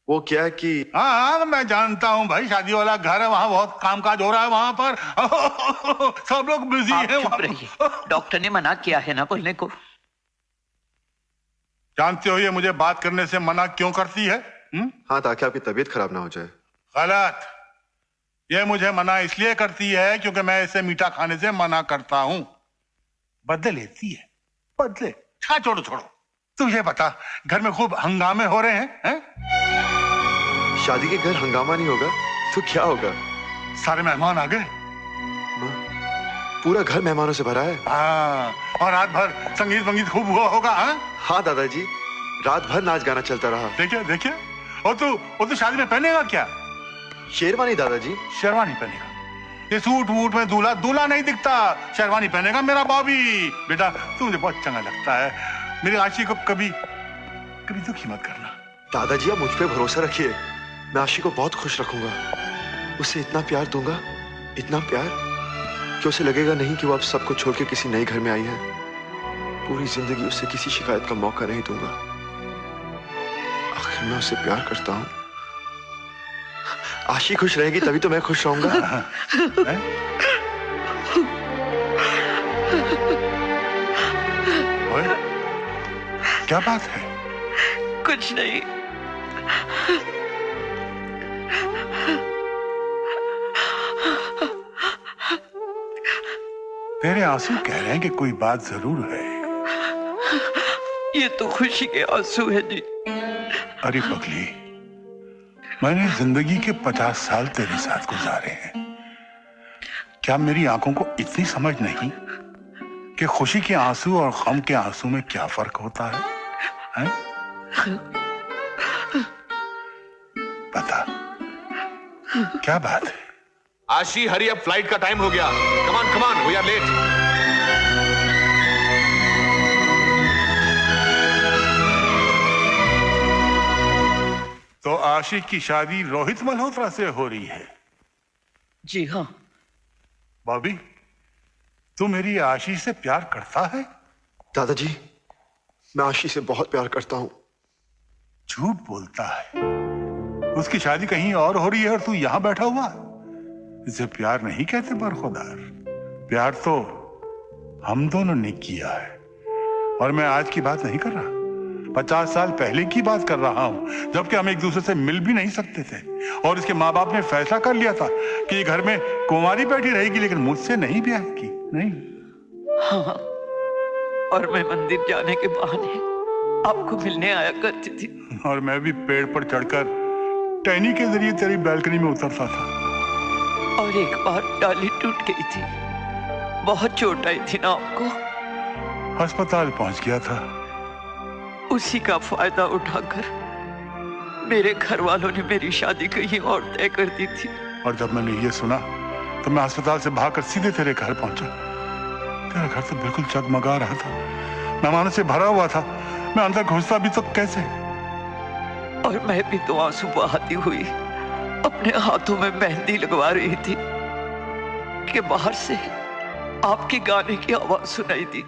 वो क्या है कि हाँ, मैं जानता हूँ भाई, शादी वाला घर है, वहाँ बहुत कामकाज हो रहा है वहाँ पर। सब लोग बिजी हैं। चुप रहिए, डॉक्टर ने मना किया है ना बोलने को। जानते हो ये मुझे बात करने से मना क्यों करती है? हाँ, ताकि आपकी तबीयत खराब ना हो जाए। गलत। ये मुझे मना इसलिए करती है क्योंकि मैं इसे मीठा खाने से मना करता हूँ। बदले लेती है, बदले। छोड़ो, तुझे पता घर में खूब हंगामे हो रहे हैं? शादी के घर हंगामा नहीं होगा तो क्या होगा? सारे मेहमान आ गए, पूरा घर मेहमानों से भरा है। हाँ, और रात भर संगीत खूब हुआ होगा। हाँ दादाजी, रात भर नाच गाना चलता रहा। देखिए, और तू शादी में पहनेगा क्या? शेरवानी दादाजी। शेरवानी पहनेगा? ये सूट वूट में दूल्हा नहीं दिखता, शेरवानी पहनेगा मेरा बॉबी। बेटा तू मुझे बहुत चंगा लगता है, मेरी आशी को कभी दुखी मत करना। दादाजी आप मुझ पे भरोसा रखिए, मैं आशी को बहुत खुश रखूंगा। उसे इतना प्यार दूंगा, इतना प्यार कि उसे लगेगा नहीं कि वो आप सबको छोड़ के किसी नए घर में आई है। पूरी जिंदगी उसे किसी शिकायत का मौका नहीं दूंगा। आखिर मैं उसे प्यार करता हूं। आशी खुश रहेगी तभी तो मैं खुश रहूंगा। ओए, क्या बात है? कुछ नहीं। तेरे आंसू कह रहे हैं कि कोई बात जरूर है। ये तो खुशी के आंसू है जी। अरे पगली, मैंने जिंदगी के 50 साल तेरे साथ गुजारे हैं। क्या मेरी आंखों को इतनी समझ नहीं कि खुशी के आंसू और गम के आंसू में क्या फर्क होता है, हैं? बता, क्या बात है? आशी, हरी अब, फ्लाइट का टाइम हो गया। कमान कमान, वी आर लेट। तो आशी की शादी रोहित मल्होत्रा से हो रही है? जी हाँ। बॉबी, तू मेरी आशी से प्यार करता है? दादाजी, मैं आशी से बहुत प्यार करता हूं। झूठ बोलता है। उसकी शादी कहीं और हो रही है और तू यहां बैठा हुआ। इसे प्यार नहीं कहते बरखुदार। प्यार तो हम दोनों ने किया है। और मैं आज की बात नहीं कर रहा, 50 साल पहले की बात कर रहा हूं, जबकि हम एक दूसरे से मिल भी नहीं सकते थे। और इसके माँ बाप ने फैसला कर लिया था कि ये घर में कुंवारी बैठी रहेगी, लेकिन मुझसे नहीं ब्याह की। नहीं। हाँ, और मैं मंदिर जाने के बहाने आपको मिलने आया करती थी। और मैं भी पेड़ पर चढ़कर टहनी के जरिए तेरी बैल्कनी में उतरता था। और एक बार डाली टूट गई थी, बहुत चोट आई थी ना आपको। अस्पताल पहुंच गया था। उसी का फायदा उठाकर मेरे घर वालों ने मेरी शादी कहीं और तय कर दी थी। और जब मैंने ये सुना तो मैं अस्पताल से भागकर सीधे तेरे घर पहुंचा। तेरा घर तो बिल्कुल जगमगा रहा था, मेहमानों से भरा हुआ था। मैं अंदर घुसता भी तो कैसे? और मैं भी तो आंसू बहाती हुई अपने हाथों में मेहंदी लगवा रही थी कि बाहर से आपके गाने की आवाज सुनाई दी।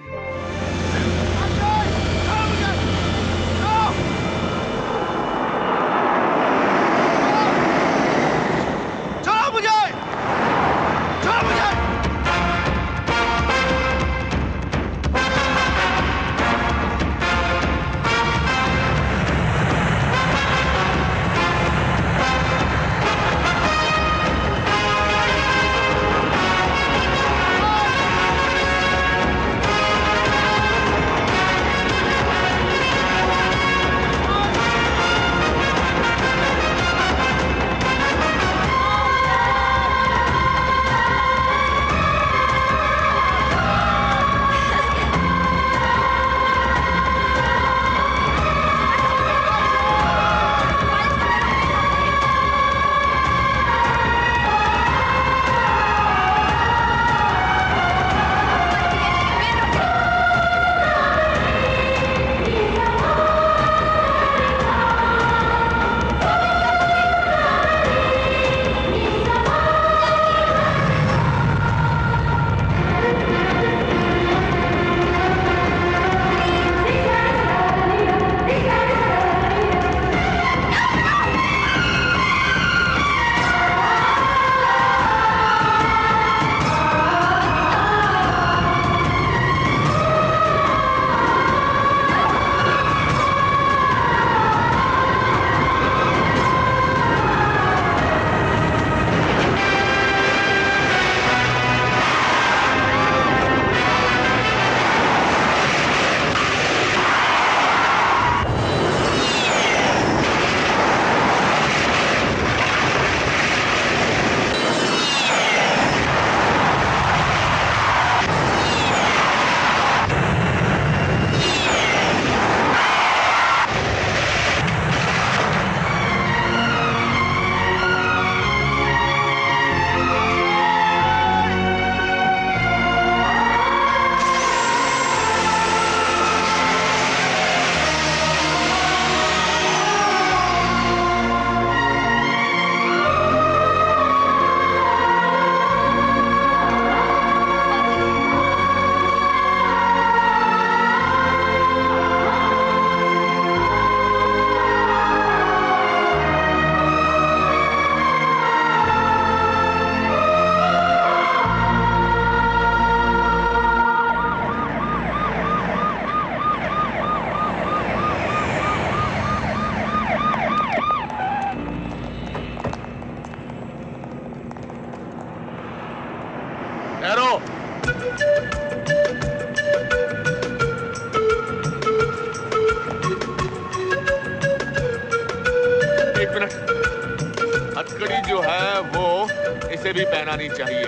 भी पहनानी चाहिए,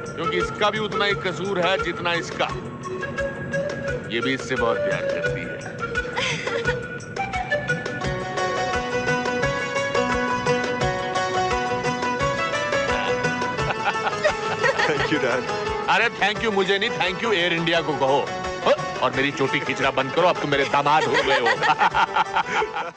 क्योंकि इसका भी उतना ही कसूर है जितना इसका। ये भी इससे बहुत प्यार करती है। Thank you dad. अरे थैंक यू मुझे नहीं, थैंक यू एयर इंडिया को कहो। और मेरी चोटी खींचना बंद करो, अब तुम मेरे दामाद हो गए हो।